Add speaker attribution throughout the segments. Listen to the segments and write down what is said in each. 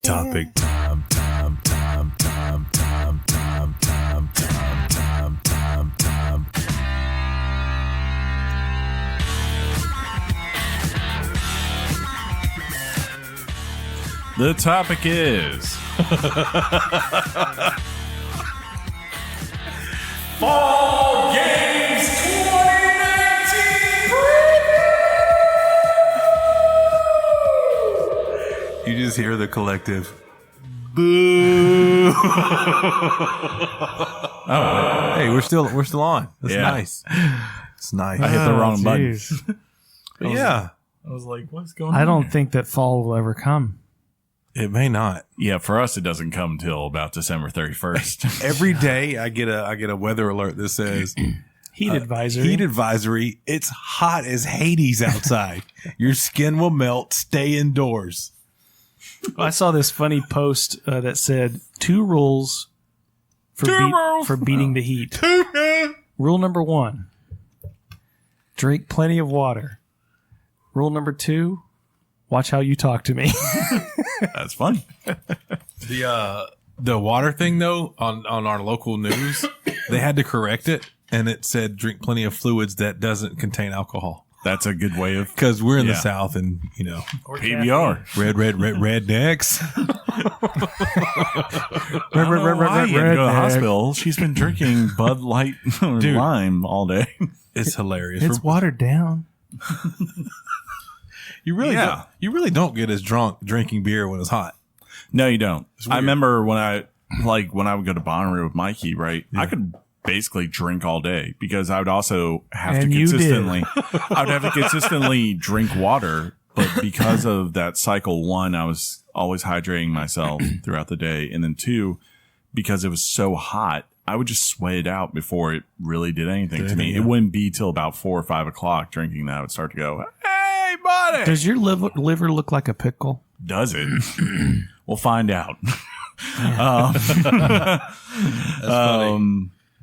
Speaker 1: topic time.
Speaker 2: The topic is Fall Games 2019.
Speaker 1: You just hear the collective. Boo! Oh, hey, we're still on. That's nice. It's nice.
Speaker 2: I hit the wrong button.
Speaker 1: But yeah,
Speaker 2: I was like, what's going on?
Speaker 3: I don't think that fall will ever come.
Speaker 1: it may not.
Speaker 2: Yeah, for us, it doesn't come till about December 31st.
Speaker 1: Every day I get a weather alert that says
Speaker 3: Heat advisory.
Speaker 1: heat advisory. It's hot as Hades outside. Your skin will melt. Stay indoors.
Speaker 3: I saw this funny post that said 2 rules for for beating the heat. Rule number 1: drink plenty of water. Rule number 2: watch how you talk to me.
Speaker 2: That's funny.
Speaker 1: The water thing though on our local news, they had to correct it, and it said drink plenty of fluids that doesn't contain alcohol.
Speaker 2: That's a good way of
Speaker 1: Because we're in the
Speaker 2: Yeah.
Speaker 1: South, and
Speaker 2: PBR.
Speaker 1: rednecks.
Speaker 2: I don't know why you had to go to the hospital. She's been drinking Bud Light lime all day.
Speaker 1: It's hilarious.
Speaker 3: It's watered down.
Speaker 1: You really don't get as drunk drinking beer when it's hot.
Speaker 2: No, you don't.
Speaker 1: weird.
Speaker 2: I remember when I would go to Bonnaroo with Mikey, right? I could basically drink all day because I would also have
Speaker 3: And
Speaker 2: to
Speaker 3: you did.
Speaker 2: consistently I would have to consistently drink water, but because of that cycle, 1, I was always hydrating myself throughout the day, and then 2, because it was so hot, I would just sweat it out before it really did anything to me. It wouldn't be till about 4 or 5 o'clock drinking that I would start to go, "Hey, buddy!"
Speaker 3: Does your liver look like a pickle?
Speaker 2: Does it? We'll find out.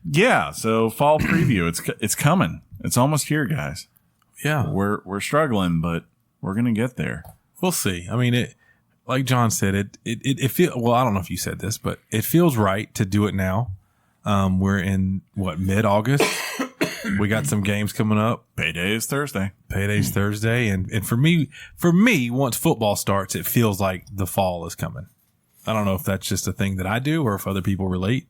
Speaker 2: Yeah. So fall preview. It's coming. It's almost here, guys.
Speaker 1: Yeah,
Speaker 2: We're struggling, but we're gonna get there.
Speaker 1: we'll see. I mean, it like John said, it feels. Well, I don't know if you said this, but it feels right to do it now. We're in mid-August. We got some games coming up.
Speaker 2: Payday is Thursday.
Speaker 1: Payday's Thursday, and for me, once football starts, it feels like the fall is coming. I don't know if that's just a thing that I do or if other people relate,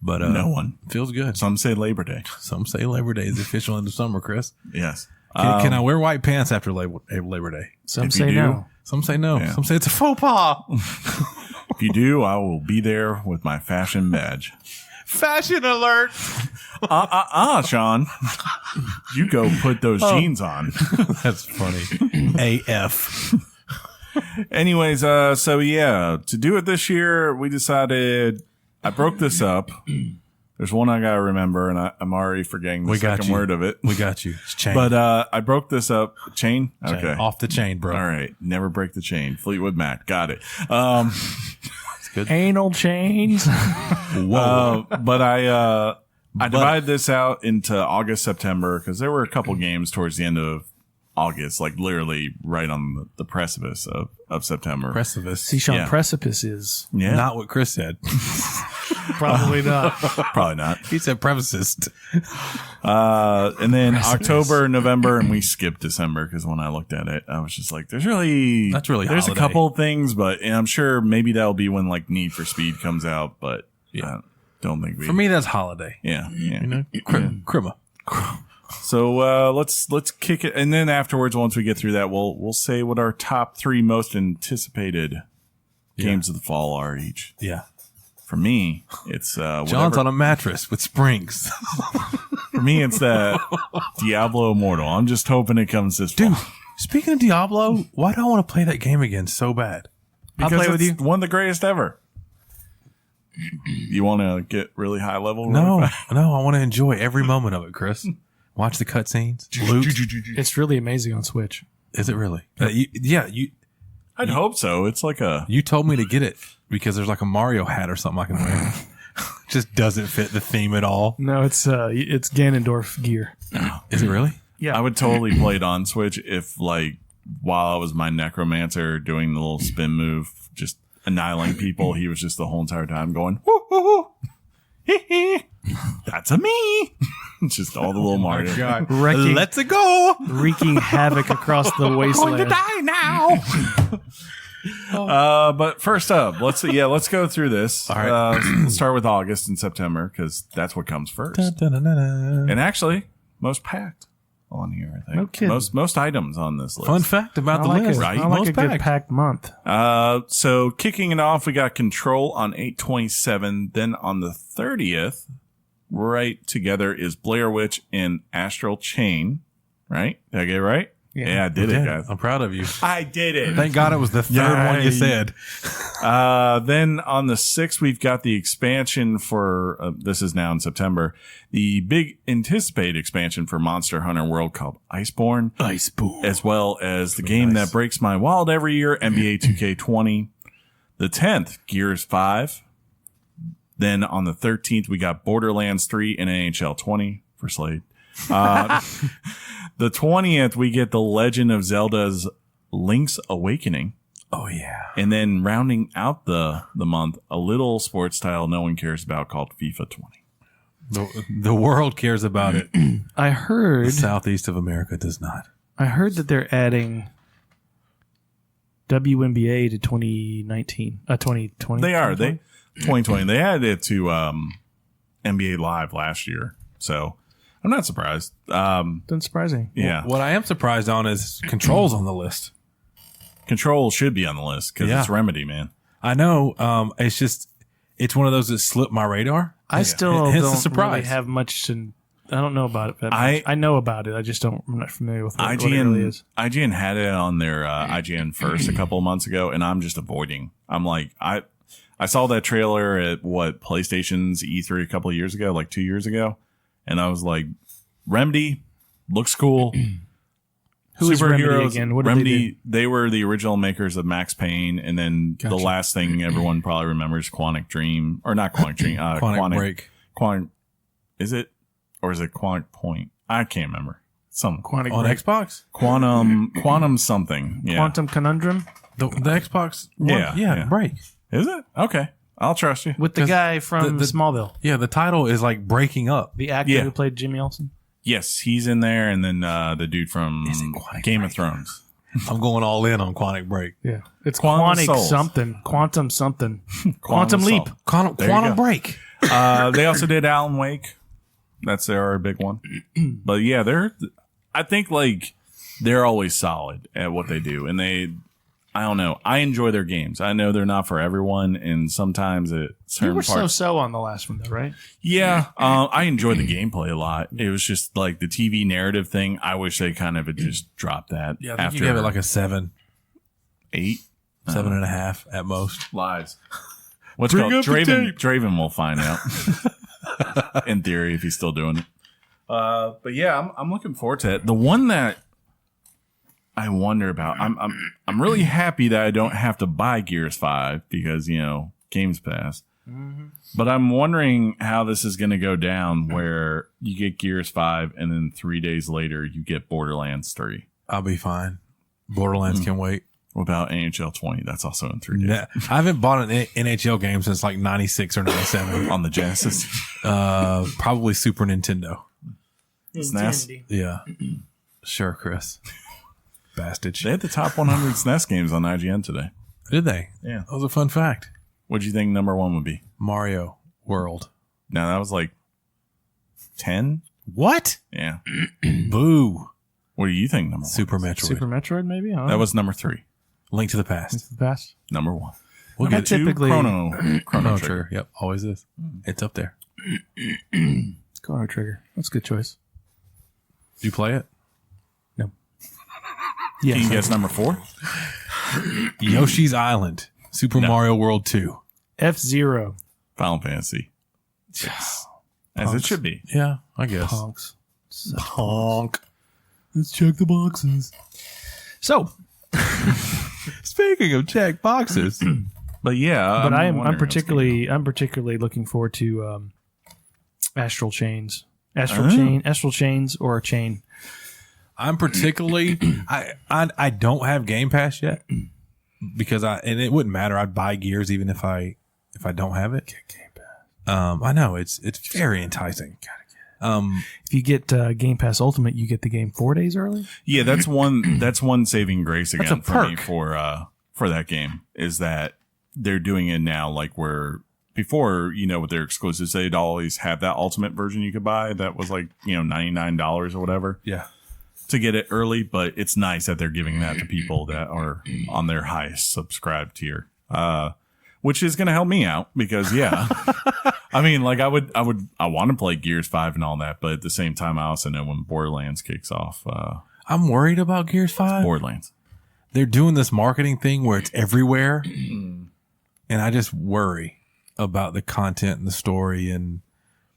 Speaker 1: but
Speaker 2: No one.
Speaker 1: feels good.
Speaker 2: Some say Labor Day.
Speaker 1: Some say Labor Day is the official end of summer. Chris,
Speaker 2: Yes.
Speaker 1: can I wear white pants after Labor Day?
Speaker 3: Some
Speaker 2: If
Speaker 3: say
Speaker 2: you do,
Speaker 3: no.
Speaker 1: Some say no.
Speaker 2: Yeah.
Speaker 1: Some say it's a faux pas.
Speaker 2: If you do, I will be there with my fashion badge.
Speaker 1: Fashion alert!
Speaker 2: Sean. You go put those jeans on.
Speaker 1: That's funny. AF.
Speaker 2: Anyways, so yeah, to do it this year, we decided I broke this up. There's one I gotta remember, and I'm already forgetting the
Speaker 1: We got
Speaker 2: second
Speaker 1: you.
Speaker 2: word of it.
Speaker 1: We got you. It's chain.
Speaker 2: But I broke this up. Chain? Okay.
Speaker 1: Off the chain, bro.
Speaker 2: All right. Never break the chain. Fleetwood Mac. Got it.
Speaker 3: Anal chains.
Speaker 2: But I divided this out into August, September, because there were a couple games towards the end of August, like literally right on the precipice of September.
Speaker 1: Precipice.
Speaker 3: See, Sean,
Speaker 2: Yeah.
Speaker 3: precipice is
Speaker 2: Yeah.
Speaker 1: Not what Chris said.
Speaker 3: probably not.
Speaker 2: Probably not.
Speaker 1: He said premises.
Speaker 2: And then October, November, and we skipped December because when I looked at it, I was just like, there's a
Speaker 1: holiday.
Speaker 2: couple things, but and I'm sure maybe that'll be when like Need for Speed comes out, but
Speaker 1: Yeah.
Speaker 2: don't think we.
Speaker 1: For me, that's holiday.
Speaker 2: Yeah.
Speaker 1: You know, Crima.
Speaker 2: So let's kick it, and then afterwards, once we get through that, we'll say what our top 3 most anticipated games of the fall are each.
Speaker 1: Yeah.
Speaker 2: For me, it's
Speaker 1: John's on a mattress with springs.
Speaker 2: For me, it's that Diablo Immortal. I'm just hoping it comes this fall.
Speaker 1: Dude, speaking of Diablo, why do I want to play that game again so bad?
Speaker 2: Because
Speaker 3: I'll play with
Speaker 2: it's one of the greatest ever. You want to get really high level?
Speaker 1: No,
Speaker 2: really fast?
Speaker 1: I want to enjoy every moment of it, Chris. Watch the cutscenes. Loot.
Speaker 3: It's really amazing on Switch.
Speaker 1: Is it really?
Speaker 2: I'd hope so. It's like a
Speaker 1: You told me to get it because there's like a Mario hat or something I can wear. Just doesn't fit the theme at all.
Speaker 3: No, it's Ganondorf gear.
Speaker 1: Is it really?
Speaker 3: Yeah.
Speaker 2: I would totally play it on Switch if, like, while I was my necromancer doing the little spin move, just annihilating people. He was just the whole entire time going, woo, woo, woo. Hee hee. That's a me. Just all the little Mario.
Speaker 1: God.
Speaker 3: Wrecking,
Speaker 1: Let's go.
Speaker 3: wreaking havoc across the wasteland.
Speaker 2: Die now. But first up, let's go through this.
Speaker 1: All right.
Speaker 2: Let's start with August and September because that's what comes first.
Speaker 1: Dun-dun-dun-dun.
Speaker 2: And actually, most packed on here, I think.
Speaker 3: No kidding.
Speaker 2: Most items on this list.
Speaker 1: Fun fact about the list.
Speaker 2: Right?
Speaker 3: I like
Speaker 1: Most
Speaker 3: a good
Speaker 1: packed.
Speaker 3: packed month.
Speaker 2: So kicking it off, we got Control on 8/27. Then on the 30th, right together is Blair Witch and Astral Chain. Right? Did I get it right? Yeah, I did it, guys.
Speaker 1: I'm proud of you.
Speaker 2: I did it.
Speaker 1: Thank God it was the third one you said.
Speaker 2: Then on the 6th, we've got the expansion for, this is now in September, the big anticipated expansion for Monster Hunter World called Iceborne.
Speaker 1: Iceborne.
Speaker 2: As well as the game that breaks my wallet every year, NBA 2K20. The 10th, Gears 5. Then on the 13th, we got Borderlands 3 and NHL 20 for Slade. The 20th, we get The Legend of Zelda's Link's Awakening.
Speaker 1: Oh, yeah.
Speaker 2: And then rounding out the month, a little sports title no one cares about called FIFA 20.
Speaker 1: The world cares about it.
Speaker 3: I heard
Speaker 1: The southeast of America does not.
Speaker 3: that they're adding WNBA to 2019, 2020.
Speaker 2: They are. 2020. They added it to NBA Live last year. So I'm not surprised.
Speaker 3: Doesn't surprise me.
Speaker 2: Yeah.
Speaker 1: What I am surprised on is Control's on the list.
Speaker 2: Control should be on the list because
Speaker 1: Yeah.
Speaker 2: it's Remedy, man.
Speaker 1: I know. It's one of those that slipped my radar.
Speaker 3: I still
Speaker 1: Hence the
Speaker 3: don't
Speaker 1: surprise.
Speaker 3: really have much to. I don't know about it. That
Speaker 2: I-
Speaker 3: much. I know about it. I just don't. I'm not familiar with what it
Speaker 2: IGN,
Speaker 3: really is.
Speaker 2: IGN had it on their IGN first a couple of months ago, and I'm just avoiding. I'm like, I saw that trailer at PlayStation's E3 a couple of years ago, like 2 years ago, and I was like, Remedy looks cool.
Speaker 3: Who is Remedy again? What did
Speaker 2: Remedy,
Speaker 3: they do?
Speaker 2: were the original makers of Max Payne, and then the last thing everyone probably remembers, Quantic Dream, or not Quantic Dream,
Speaker 1: Quantic Break.
Speaker 2: Quantic, is it, or is it Quantic Point? I can't remember. Some
Speaker 3: Quantic
Speaker 1: On
Speaker 3: Break.
Speaker 1: Xbox?
Speaker 2: Quantum something. Yeah.
Speaker 3: Quantum Conundrum
Speaker 1: The Xbox? One?
Speaker 2: Yeah.
Speaker 1: Break.
Speaker 2: Is it? Okay. I'll trust you.
Speaker 3: with the
Speaker 1: 'Cause
Speaker 3: guy from
Speaker 1: the-
Speaker 3: Smallville,
Speaker 1: Yeah, the title is like breaking up.
Speaker 3: the actor
Speaker 2: Yeah.
Speaker 3: who played Jimmy Olsen.
Speaker 2: Yes, he's in there, and then the dude from Game of Thrones.
Speaker 1: I'm going all in on Quantic Break.
Speaker 3: Yeah, it's
Speaker 2: Quantum
Speaker 3: Quantic
Speaker 2: Souls.
Speaker 3: something, Quantum something, Quantum Leap.
Speaker 2: Soul. There you
Speaker 1: Quantum
Speaker 2: go.
Speaker 1: Break.
Speaker 2: They also did Alan Wake. That's their big one. But yeah, I think like they're always solid at what they do, and I don't know. I enjoy their games. I know they're not for everyone, and sometimes at
Speaker 3: You
Speaker 2: certain
Speaker 3: were
Speaker 2: parts.
Speaker 3: so on the last one, though, right?
Speaker 2: Yeah, I enjoyed the gameplay a lot. It was just like the TV narrative thing. I wish they kind of had just dropped that.
Speaker 1: Yeah, I think
Speaker 2: after
Speaker 1: you gave it like a 7,
Speaker 2: 8
Speaker 1: 7.5 at most.
Speaker 2: lies. What's
Speaker 1: Bring
Speaker 2: called
Speaker 1: up the
Speaker 2: Draven?
Speaker 1: tape.
Speaker 2: Draven will find out. In theory, if he's still doing it. But yeah, I'm looking forward to it. The one that I wonder about. I'm really happy that I don't have to buy Gears 5 because Games Pass.
Speaker 3: Mm-hmm.
Speaker 2: But I'm wondering how this is going to go down, where you get Gears 5 and then 3 days later you get Borderlands 3.
Speaker 1: I'll be fine. Borderlands can wait.
Speaker 2: What about NHL 20? That's also in 3 days
Speaker 1: Nah, I haven't bought an NHL game since like 96 or 97.
Speaker 2: on the Genesis.
Speaker 1: Probably Super Nintendo.
Speaker 2: SNES.
Speaker 1: Yeah. Sure, Chris. Bastard.
Speaker 2: They had the top 100 SNES games on IGN today.
Speaker 1: Did they?
Speaker 2: Yeah.
Speaker 1: That was a fun fact.
Speaker 2: What do you think number one would be?
Speaker 1: Mario World.
Speaker 2: Now that was like 10.
Speaker 1: What?
Speaker 2: Yeah.
Speaker 1: Boo.
Speaker 2: What do you think number one?
Speaker 1: Super Metroid.
Speaker 3: Super Metroid, maybe. I don't
Speaker 2: That
Speaker 3: know.
Speaker 2: was number 3.
Speaker 1: Link to the Past.
Speaker 3: the best.
Speaker 2: Number 1.
Speaker 1: We'll
Speaker 2: Number
Speaker 1: get
Speaker 2: 2,
Speaker 3: typically-
Speaker 2: Chrono
Speaker 1: Chrono
Speaker 2: Trigger.
Speaker 1: Trigger. Yep, always is. It's up there.
Speaker 3: Chrono Trigger. That's a good choice.
Speaker 1: Do you play it?
Speaker 2: Can you
Speaker 3: Yes.
Speaker 2: guess number 4?
Speaker 1: Yoshi's Island. Super Mario World 2.
Speaker 3: F-Zero.
Speaker 2: Final Fantasy. Yes. As it should be.
Speaker 1: Yeah, I guess.
Speaker 3: Punks.
Speaker 1: Honk. Let's check the boxes.
Speaker 3: So,
Speaker 1: Speaking of check boxes.
Speaker 2: But yeah,
Speaker 3: but
Speaker 2: I'm
Speaker 3: I'm particularly looking forward to Astral Chains. Astral Chains or a chain.
Speaker 1: I'm particularly I don't have Game Pass yet, because and it wouldn't matter. I'd buy Gears even if I don't have it.
Speaker 3: Get Game Pass.
Speaker 1: I know it's very enticing.
Speaker 3: If you get Game Pass Ultimate, you get the game 4 days early.
Speaker 2: Yeah, that's one saving grace
Speaker 1: That's
Speaker 2: again
Speaker 1: a
Speaker 2: for me
Speaker 1: perk.
Speaker 2: for that game is that they're doing it now like where before, with their exclusives, they'd always have that Ultimate version you could buy that was like, $99 or whatever.
Speaker 1: Yeah.
Speaker 2: To get it early, but it's nice that they're giving that to people that are on their highest subscribed tier, which is going to help me out because, I mean, like I want to play Gears 5 and all that, but at the same time, I also know when Borderlands kicks off.
Speaker 1: I'm worried about Gears 5.
Speaker 2: Borderlands.
Speaker 1: They're doing this marketing thing where it's everywhere, and I just worry about the content and the story. And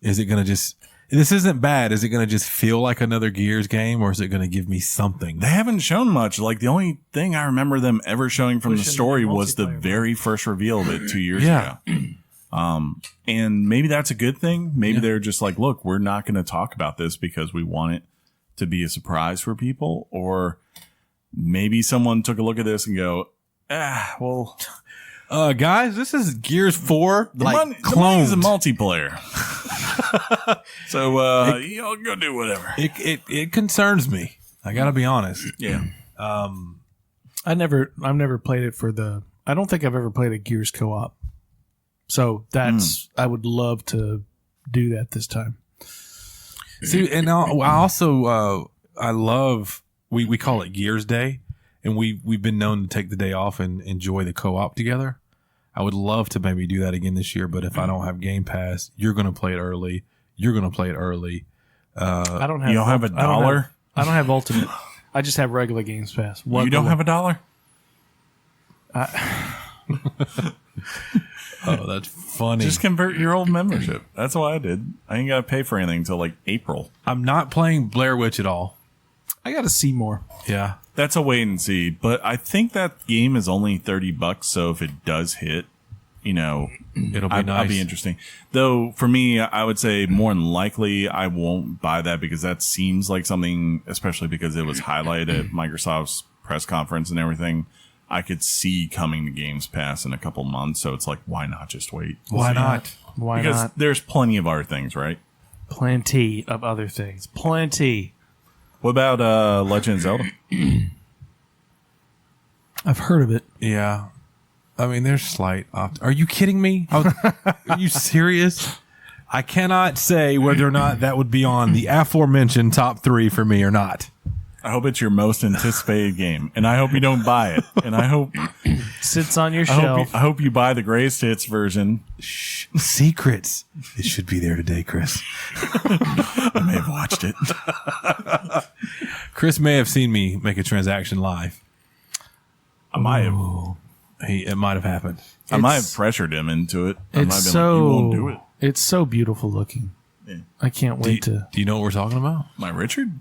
Speaker 1: is it going to just? This isn't bad. Is it going to just feel like another Gears game, or is it going to give me something?
Speaker 2: They haven't shown much. Like the only thing I remember them ever showing from the story was the very first reveal of it 2 years ago. And maybe that's a good thing. Maybe they're just like, look, we're not going to talk about this because we want it to be a surprise for people. Or maybe someone took a look at this and go, well,
Speaker 1: guys, this is Gears 4
Speaker 2: the money's a multiplayer. So, go do whatever.
Speaker 1: It concerns me. I got to be honest.
Speaker 2: Yeah.
Speaker 3: I've never played it I don't think I've ever played a Gears co-op. So I would love to do that this time.
Speaker 1: See, and I also, I love, we call it Gears Day, and we've been known to take the day off and enjoy the co-op together. I would love to maybe do that again this year, but if I don't have Game Pass, you're going to play it early. You're going to play it early.
Speaker 3: I don't have.
Speaker 2: You don't have a dollar?
Speaker 3: I don't have Ultimate. I just have regular Games Pass.
Speaker 2: You don't have a dollar?
Speaker 1: Oh, that's funny.
Speaker 2: Just convert your old membership. That's what I did. I ain't got to pay for anything until like April.
Speaker 1: I'm not playing Blair Witch at all.
Speaker 3: I got to see more.
Speaker 1: Yeah.
Speaker 2: That's a wait and see. But I think that game is only $30. So if it does hit,
Speaker 1: it'll be nice.
Speaker 2: I'll be interesting. Though for me, I would say more than likely I won't buy that because that seems like something, especially because it was highlighted at Microsoft's press conference and everything, I could see coming to Games Pass in a couple months. So it's like, why not just wait?
Speaker 1: Why not?
Speaker 3: Why
Speaker 2: because
Speaker 3: not?
Speaker 2: there's plenty of other things, right?
Speaker 3: Plenty of other things. Plenty.
Speaker 2: What about Legend of Zelda?
Speaker 3: I've heard of it.
Speaker 1: Yeah. I mean, there's slight. Are you kidding me? Are you serious? I cannot say whether or not that would be on the aforementioned top 3 for me or not.
Speaker 2: I hope it's your most anticipated game, and I hope you don't buy it. And I hope
Speaker 3: sits on your shelf.
Speaker 2: I hope you buy the greatest hits version.
Speaker 1: Shh, secrets. It should be there today, Chris.
Speaker 2: I may have watched it.
Speaker 1: Chris may have seen me make a transaction live.
Speaker 2: I might have.
Speaker 1: It might have happened.
Speaker 2: I might have pressured him into it. I might have
Speaker 3: It's
Speaker 2: been like, you won't do it.
Speaker 3: It's so beautiful looking.
Speaker 2: Yeah.
Speaker 3: I can't wait to.
Speaker 1: Do you know what we're talking about?
Speaker 2: My Richard?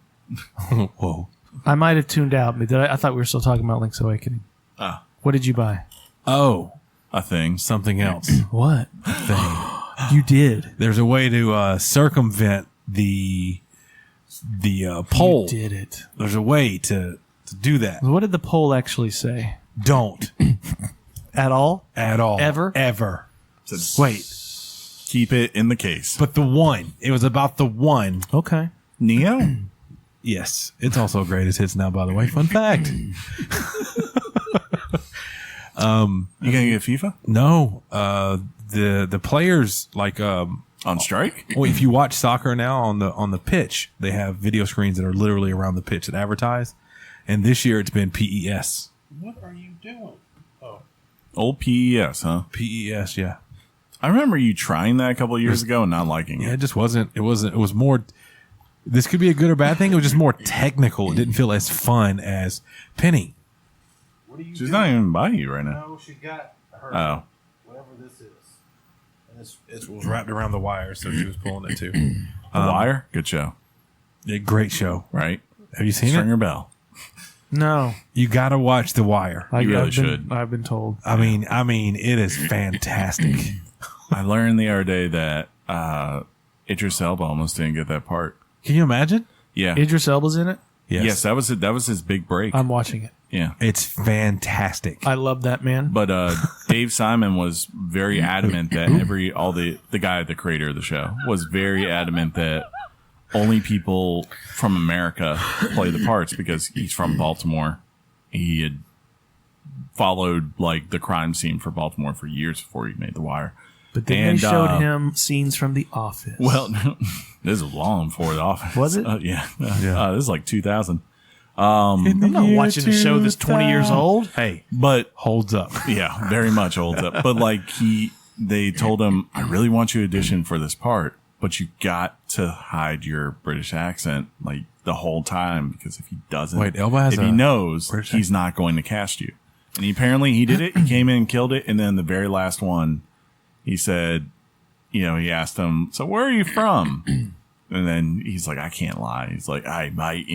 Speaker 1: Whoa.
Speaker 3: I might have tuned out, but I thought we were still talking about Link's Awakening.
Speaker 2: Ah.
Speaker 3: What did you buy?
Speaker 1: Oh,
Speaker 2: A thing.
Speaker 1: something else.
Speaker 3: What?
Speaker 1: Thing.
Speaker 3: You did.
Speaker 1: There's a way to circumvent the poll.
Speaker 3: You did it.
Speaker 1: There's a way to do that.
Speaker 3: What did the poll actually say?
Speaker 1: Don't
Speaker 3: At all?
Speaker 1: at all.
Speaker 3: Ever?
Speaker 1: Wait,
Speaker 2: Keep it in the case.
Speaker 1: but the one. It was about the one.
Speaker 3: Okay.
Speaker 2: Neo?
Speaker 1: Yes, it's also greatest hits now. By the way, fun fact.
Speaker 2: You gonna get FIFA?
Speaker 1: No, the players like
Speaker 2: On strike?
Speaker 1: well, if you watch soccer now on the pitch, they have video screens that are literally around the pitch that advertise. And this year it's been PES.
Speaker 4: What are you doing?
Speaker 2: Old PES, huh?
Speaker 1: PES, yeah.
Speaker 2: I remember you trying that a couple of years ago and not liking
Speaker 1: Yeah,
Speaker 2: it.
Speaker 1: it just wasn't. It was more. This could be a good or bad thing. It was just more technical. It didn't feel as fun as Penny.
Speaker 4: What are you
Speaker 2: She's
Speaker 4: doing?
Speaker 2: not even by you right now.
Speaker 4: No, she got her.
Speaker 2: Oh.
Speaker 4: Whatever this is. And
Speaker 1: It was wrapped around the wire, so she was pulling it too.
Speaker 2: The Wire? Good show,
Speaker 1: Yeah, great show.
Speaker 2: right?
Speaker 1: Have you seen it?
Speaker 2: Stringer Bell.
Speaker 3: No.
Speaker 1: You got to watch The Wire.
Speaker 2: You really
Speaker 3: I've been-
Speaker 2: should.
Speaker 3: I've been told.
Speaker 1: I mean, it is fantastic.
Speaker 2: I learned the other day that Idris Elba almost didn't get that part.
Speaker 1: Can you imagine?
Speaker 2: Yeah.
Speaker 3: Idris Elba's in it?
Speaker 2: Yes, that was his big break.
Speaker 3: I'm watching it.
Speaker 2: Yeah.
Speaker 1: It's fantastic.
Speaker 3: I love that, man.
Speaker 2: But Dave Simon was very adamant that the guy, the creator of the show, was very adamant that only people from America play the parts because he's from Baltimore. He had followed like the crime scene for Baltimore for years before he made The Wire.
Speaker 3: But then they showed him scenes from The Office.
Speaker 2: Well, this is long before The Office.
Speaker 3: Was it?
Speaker 2: Yeah. This is like 2000.
Speaker 3: I'm not watching a show that's 20 years old.
Speaker 1: Hey,
Speaker 2: But
Speaker 1: holds up.
Speaker 2: yeah, very much holds up. But like they told him, I really want you to audition for this part, but you got to hide your British accent like the whole time because if he doesn't,
Speaker 1: Wait, Elba has
Speaker 2: if he
Speaker 1: a
Speaker 2: knows,
Speaker 1: British
Speaker 2: he's not going to cast you. And he did it. He came in and killed it. And then the very last one, he said, he asked him, so where are you from? And then he's like, I can't lie. He's like, I might,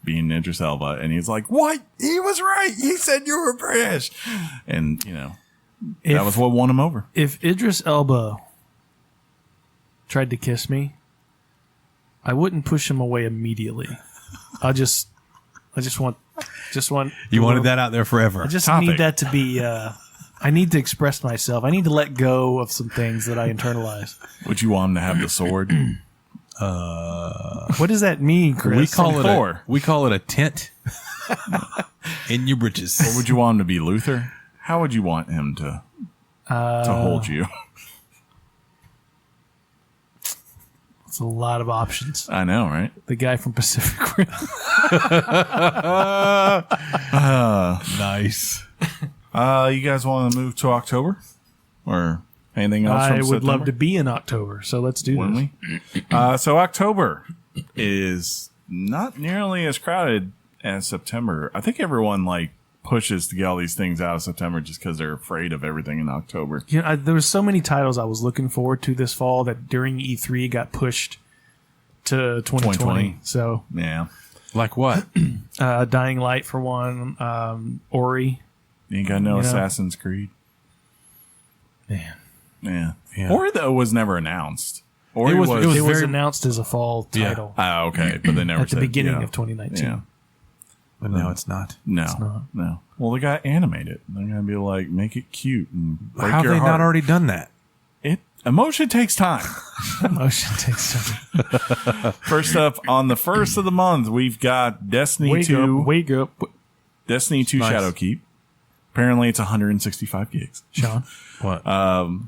Speaker 2: being Idris Elba. And he's like, what? He was right. He said you were British. And, that was what won him over.
Speaker 3: If Idris Elba tried to kiss me, I wouldn't push him away immediately. I just want.
Speaker 1: You wanted that out there forever.
Speaker 3: I just
Speaker 2: Topic.
Speaker 3: need that to be. I need to express myself. I need to let go of some things that I internalize.
Speaker 2: Would you want him to have the sword?
Speaker 3: What does that mean, Chris?
Speaker 1: We call it a tent in your britches.
Speaker 2: Or would you want him to be Luther? How would you want him to hold you?
Speaker 3: It's a lot of options.
Speaker 2: I know, right?
Speaker 3: The guy from Pacific Rim.
Speaker 1: Nice.
Speaker 2: You guys want to move to October? Or anything else from
Speaker 3: I would
Speaker 2: September?
Speaker 3: love to be in October, so let's do
Speaker 2: Wouldn't
Speaker 3: this.
Speaker 2: we? So October is not nearly as crowded as September. I think everyone pushes to get all these things out of September just because they're afraid of everything in October.
Speaker 3: There was so many titles I was looking forward to this fall that during E3 got pushed to 2020. So,
Speaker 2: Yeah.
Speaker 1: Like what?
Speaker 3: Dying Light for one, Ori.
Speaker 2: You ain't got no Assassin's Creed.
Speaker 3: Man,
Speaker 2: Yeah.
Speaker 1: Yeah.
Speaker 2: Ori, though, was never announced. Ori
Speaker 1: It was
Speaker 3: it was
Speaker 1: very-
Speaker 3: announced as a fall title
Speaker 2: Oh, okay. But they never
Speaker 3: at the
Speaker 2: said,
Speaker 3: beginning of 2019.
Speaker 2: Yeah.
Speaker 1: But no, it's not.
Speaker 2: No. No. Well, they got to animate it. They're going to be like, make it cute and break
Speaker 1: How have
Speaker 2: your
Speaker 1: they
Speaker 2: heart.
Speaker 1: not already done that?
Speaker 2: Emotion takes time.
Speaker 3: Motion takes time.
Speaker 2: First up, on the first of the month, we've got Destiny 2.
Speaker 3: Wake up,
Speaker 2: Destiny 2
Speaker 1: Nice.
Speaker 2: Shadowkeep. Apparently, it's 165 gigs.
Speaker 3: Sean.
Speaker 1: What?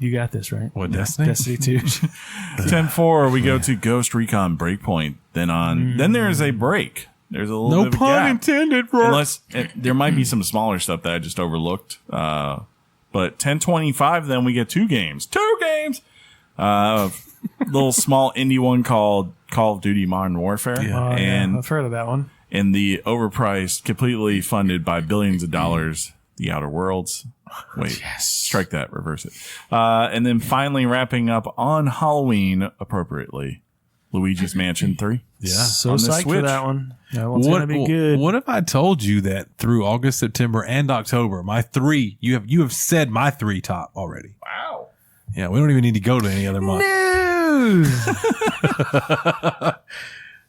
Speaker 3: You got this, right?
Speaker 1: What, Destiny?
Speaker 3: Destiny 2.
Speaker 2: 10-4, we go to Ghost Recon Breakpoint. Then there is a break. There's a little
Speaker 1: No
Speaker 2: bit of a
Speaker 1: pun
Speaker 2: gap.
Speaker 1: intended, bro.
Speaker 2: Unless there might be some smaller stuff that I just overlooked. But 10-25, then we get 2 games. 2 games! Little small indie one called Call of Duty Modern Warfare.
Speaker 1: Yeah.
Speaker 2: And
Speaker 3: I've heard of that one.
Speaker 2: in the overpriced, completely funded by billions of dollars, The Outer Worlds. Wait, strike that, reverse it. And then finally wrapping up on Halloween, appropriately, Luigi's Mansion 3.
Speaker 1: Yeah.
Speaker 3: So
Speaker 2: on the
Speaker 3: psyched for
Speaker 2: Switch.
Speaker 3: that one. That one's going to be good.
Speaker 1: What if I told you that through August, September, and October, my 3, you have said my 3 top already.
Speaker 2: Wow.
Speaker 1: Yeah, we don't even need to go to any other month.
Speaker 3: No!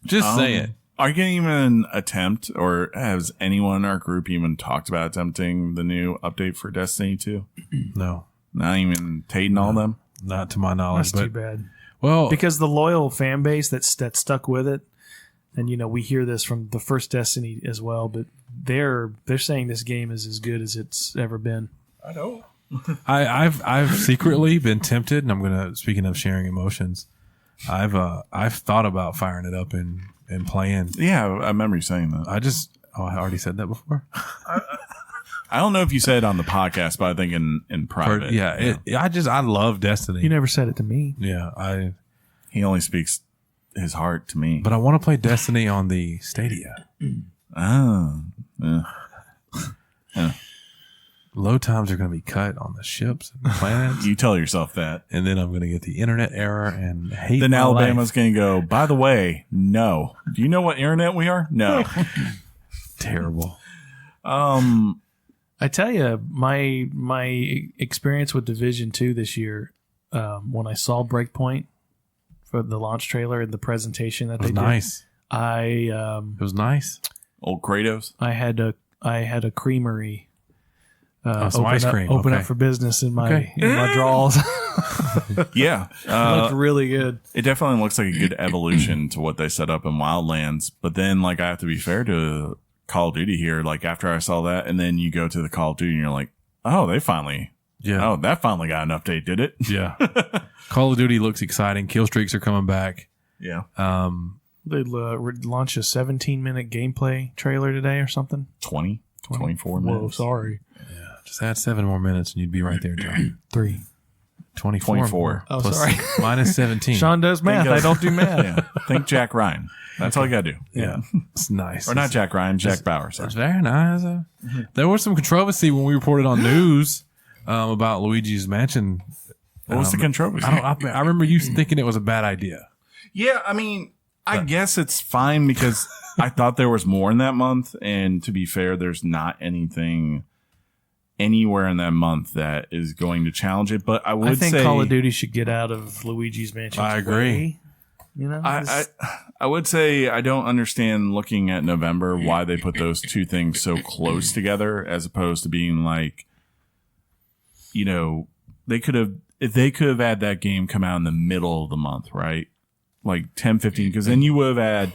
Speaker 1: Just saying.
Speaker 2: Are you going to even attempt, or has anyone in our group even talked about attempting the new update for Destiny 2?
Speaker 1: No,
Speaker 2: Not even Tate and all them?
Speaker 1: not to my knowledge.
Speaker 3: That's too
Speaker 1: But
Speaker 3: bad.
Speaker 1: well,
Speaker 3: Because the loyal fan base that stuck with it, and we hear this from the first Destiny as well, but they're saying this game is as good as it's ever been.
Speaker 2: I know.
Speaker 1: I've secretly been tempted, and I'm gonna. Speaking of sharing emotions, I've thought about firing it up and playing.
Speaker 2: Yeah, I remember you saying that.
Speaker 1: I already said that before.
Speaker 2: I don't know if you said it on the podcast, but I think in private.
Speaker 1: I love Destiny.
Speaker 3: You never said it to me.
Speaker 1: Yeah,
Speaker 2: He only speaks his heart to me.
Speaker 1: but I want to play Destiny on the Stadia.
Speaker 2: Oh. Yeah.
Speaker 1: Load times are going to be cut on the ships and planets,
Speaker 2: You tell yourself that.
Speaker 1: and then I'm going to get the internet error and hate.
Speaker 2: Then
Speaker 1: my
Speaker 2: Alabama's
Speaker 1: life.
Speaker 2: going to go, by the way, no. Do you know what internet we are? No.
Speaker 1: Terrible.
Speaker 3: I tell you, my experience with Division 2 this year, when I saw Breakpoint for the launch trailer and the presentation that
Speaker 1: It was
Speaker 3: they
Speaker 1: nice.
Speaker 3: did,
Speaker 1: It was nice.
Speaker 2: Old Kratos.
Speaker 3: I had I had a creamery
Speaker 1: some ice cream.
Speaker 3: open
Speaker 1: Okay.
Speaker 3: up for business in my
Speaker 1: Okay.
Speaker 3: in my drawers.
Speaker 2: Yeah.
Speaker 3: It looked really good.
Speaker 2: It definitely looks like a good evolution to what they set up in Wildlands. But then, like, I have to be fair to Call of Duty here. Like, after I saw that, and then you go to the Call of Duty and you're like, oh, that finally got an update, did it?
Speaker 1: Yeah. Call of Duty looks exciting. Kill streaks are coming back.
Speaker 2: Yeah.
Speaker 3: They launched a 17-minute gameplay trailer today or something.
Speaker 2: 24
Speaker 3: Whoa,
Speaker 2: minutes.
Speaker 3: sorry.
Speaker 1: Just add 7 more minutes and you'd be right there, John.
Speaker 3: 3.
Speaker 1: 24.
Speaker 2: 24.
Speaker 3: Oh,
Speaker 1: Plus-
Speaker 3: sorry.
Speaker 1: minus 17.
Speaker 3: Sean does math. I don't do math.
Speaker 2: Yeah. Think Jack Ryan. That's all you got to do.
Speaker 1: Yeah. It's nice.
Speaker 2: Or not Jack Ryan, Jack Bauer. Sorry.
Speaker 1: It's very nice. There was some controversy when we reported on news about Luigi's Mansion.
Speaker 2: What was the controversy?
Speaker 1: I remember you thinking it was a bad idea.
Speaker 2: Yeah, I mean, I guess it's fine because I thought there was more in that month. And to be fair, there's not anything anywhere in that month that is going to challenge it. But I would
Speaker 3: I think
Speaker 2: say
Speaker 3: Call of Duty should get out of Luigi's Mansion.
Speaker 1: I agree.
Speaker 3: Way, you know,
Speaker 2: I would say I don't understand looking at November why they put those two things so close together as opposed to being like, you know, they could have had that game come out in the middle of the month, right? Like 10-15, because then you would have had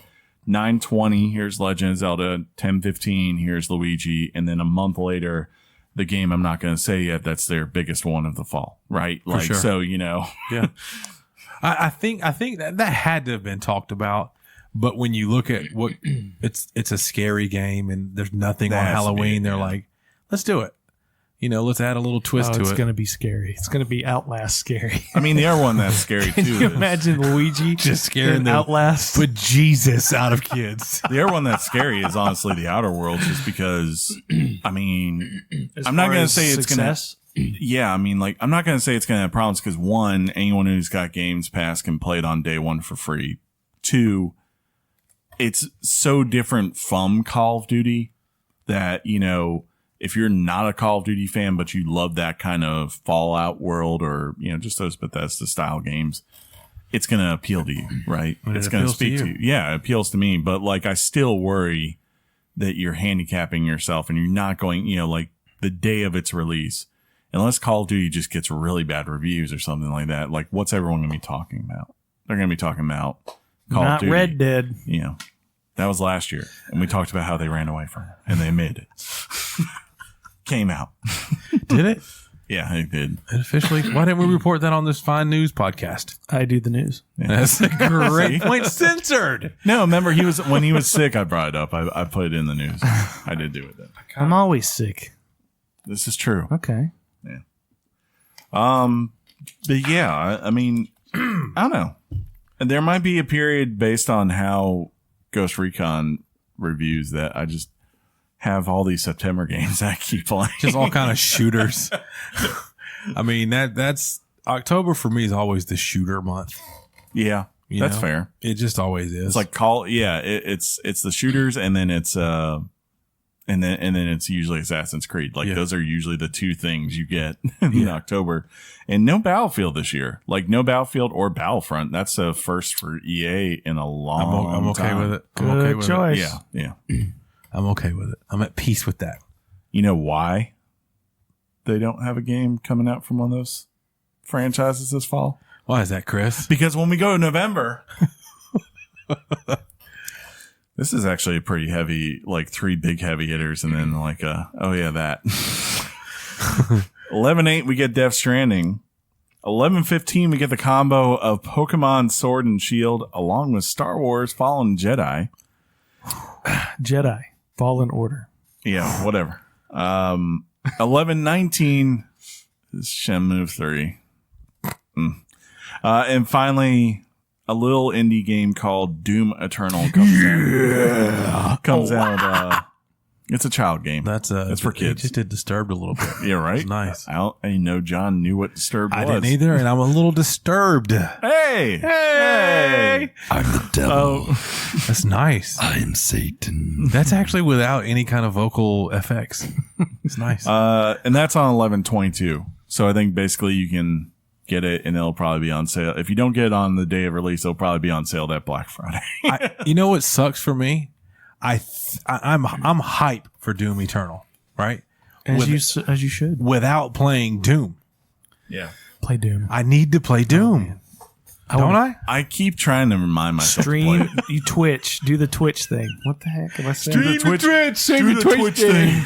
Speaker 2: 9/20, here's Legend of Zelda, 10-15, here's Luigi, and then a month later, the game I'm not going to say yet, that's their biggest one of the fall, right? Like,
Speaker 1: sure.
Speaker 2: so, you know.
Speaker 1: Yeah. I think that had to have been talked about. But when you look at what it's a scary game and there's nothing
Speaker 2: That
Speaker 1: on
Speaker 2: has to be
Speaker 1: Halloween,
Speaker 2: it,
Speaker 1: they're
Speaker 2: yeah.
Speaker 1: like, let's do it. You know, let's add a little twist to
Speaker 3: it's
Speaker 1: it.
Speaker 3: going to be scary. It's going to be Outlast scary.
Speaker 2: I mean, the other one that's scary
Speaker 3: Can
Speaker 2: too.
Speaker 3: you
Speaker 2: is-
Speaker 3: imagine Luigi
Speaker 1: Just scaring
Speaker 3: in
Speaker 1: them.
Speaker 3: Outlast?
Speaker 1: Put Jesus out of kids.
Speaker 2: The other one that's scary is honestly the Outer Worlds, just because, I mean,
Speaker 3: As
Speaker 2: I'm not
Speaker 3: far
Speaker 2: gonna
Speaker 3: as
Speaker 2: say it's gonna-
Speaker 3: success,
Speaker 2: yeah, I mean, like, I'm not going to say it's going to have problems because one, anyone who's got Games Pass can play it on day one for free. Two, it's so different from Call of Duty that, you know, if you're not a Call of Duty fan, but you love that kind of Fallout world or, you know, just those Bethesda style games, it's going to appeal to you, right?
Speaker 1: And it
Speaker 2: It's going to
Speaker 1: appeals to
Speaker 2: speak to
Speaker 1: you.
Speaker 2: you. Yeah, it appeals to me. But like, I still worry that you're handicapping yourself and you're not going, you know, like the day of its release, unless Call of Duty just gets really bad reviews or something like that. Like, what's everyone going to be talking about? They're going to be talking about Call of
Speaker 3: not
Speaker 2: Duty.
Speaker 3: Red Dead.
Speaker 2: You know, that was last year. And we talked about how they ran away from it and they admitted it. Came out.
Speaker 1: Did it?
Speaker 2: Yeah, it did.
Speaker 1: It officially? Why didn't we report that on this fine news podcast?
Speaker 3: I do the news.
Speaker 1: That's a great point. Censored.
Speaker 2: No, remember when he was sick, I brought it up. I put it in the news. I did do it then.
Speaker 3: I'm always sick.
Speaker 2: This is true.
Speaker 3: Okay.
Speaker 2: But yeah, I mean, I don't know. And there might be a period based on how Ghost Recon reviews that I just have all these September games that I keep playing.
Speaker 1: Just all kind of shooters. I mean, that's October for me is always the shooter month.
Speaker 2: Yeah,
Speaker 1: You
Speaker 2: that's
Speaker 1: know?
Speaker 2: fair.
Speaker 1: It just always is.
Speaker 2: It's like it's the shooters, and then it's and then it's usually Assassin's Creed. Like
Speaker 1: Yeah.
Speaker 2: those are usually the two things you get in October. And no Battlefield this year. Like no Battlefield or Battlefront. That's a first for EA in a long
Speaker 1: I'm okay
Speaker 2: time.
Speaker 1: with it. I'm
Speaker 3: Good
Speaker 1: okay with
Speaker 3: choice.
Speaker 1: it.
Speaker 2: Yeah, yeah.
Speaker 1: I'm okay with it. I'm at peace with that.
Speaker 2: You know why they don't have a game coming out from one of those franchises this fall?
Speaker 1: Why is that, Chris?
Speaker 2: Because when we go to November, this is actually a pretty heavy, like 3 big heavy hitters, and then like that. 11/8 we get Death Stranding. 11/15 we get the combo of Pokemon Sword and Shield along with Star Wars Fallen Jedi.
Speaker 3: Jedi. Fallen Order.
Speaker 2: Yeah, whatever. 11/19 is Shenmue 3. And finally, a little indie game called Doom Eternal comes out. It's a child game.
Speaker 1: That's
Speaker 2: for kids.
Speaker 1: It just did Disturbed a little bit.
Speaker 2: Yeah, right?
Speaker 1: It's nice.
Speaker 2: I know John knew what Disturbed was.
Speaker 1: I didn't either, and I'm a little disturbed.
Speaker 2: Hey!
Speaker 5: I'm the devil.
Speaker 1: That's nice.
Speaker 5: I'm Satan.
Speaker 1: That's actually without any kind of vocal effects. It's nice.
Speaker 2: And that's on 11/22. So I think basically you can get it and it'll probably be on sale. If you don't get it on the day of release, it'll probably be on sale that Black Friday.
Speaker 1: You know what sucks for me? I'm hype for Doom Eternal, right?
Speaker 3: As you should
Speaker 1: Without playing Doom.
Speaker 2: Yeah.
Speaker 3: play Doom.
Speaker 1: I need to play Doom. Don't I?
Speaker 2: I keep trying to remind myself to play
Speaker 3: Stream, you Twitch, do the Twitch thing. What the heck am I saying?
Speaker 2: Do the Twitch thing.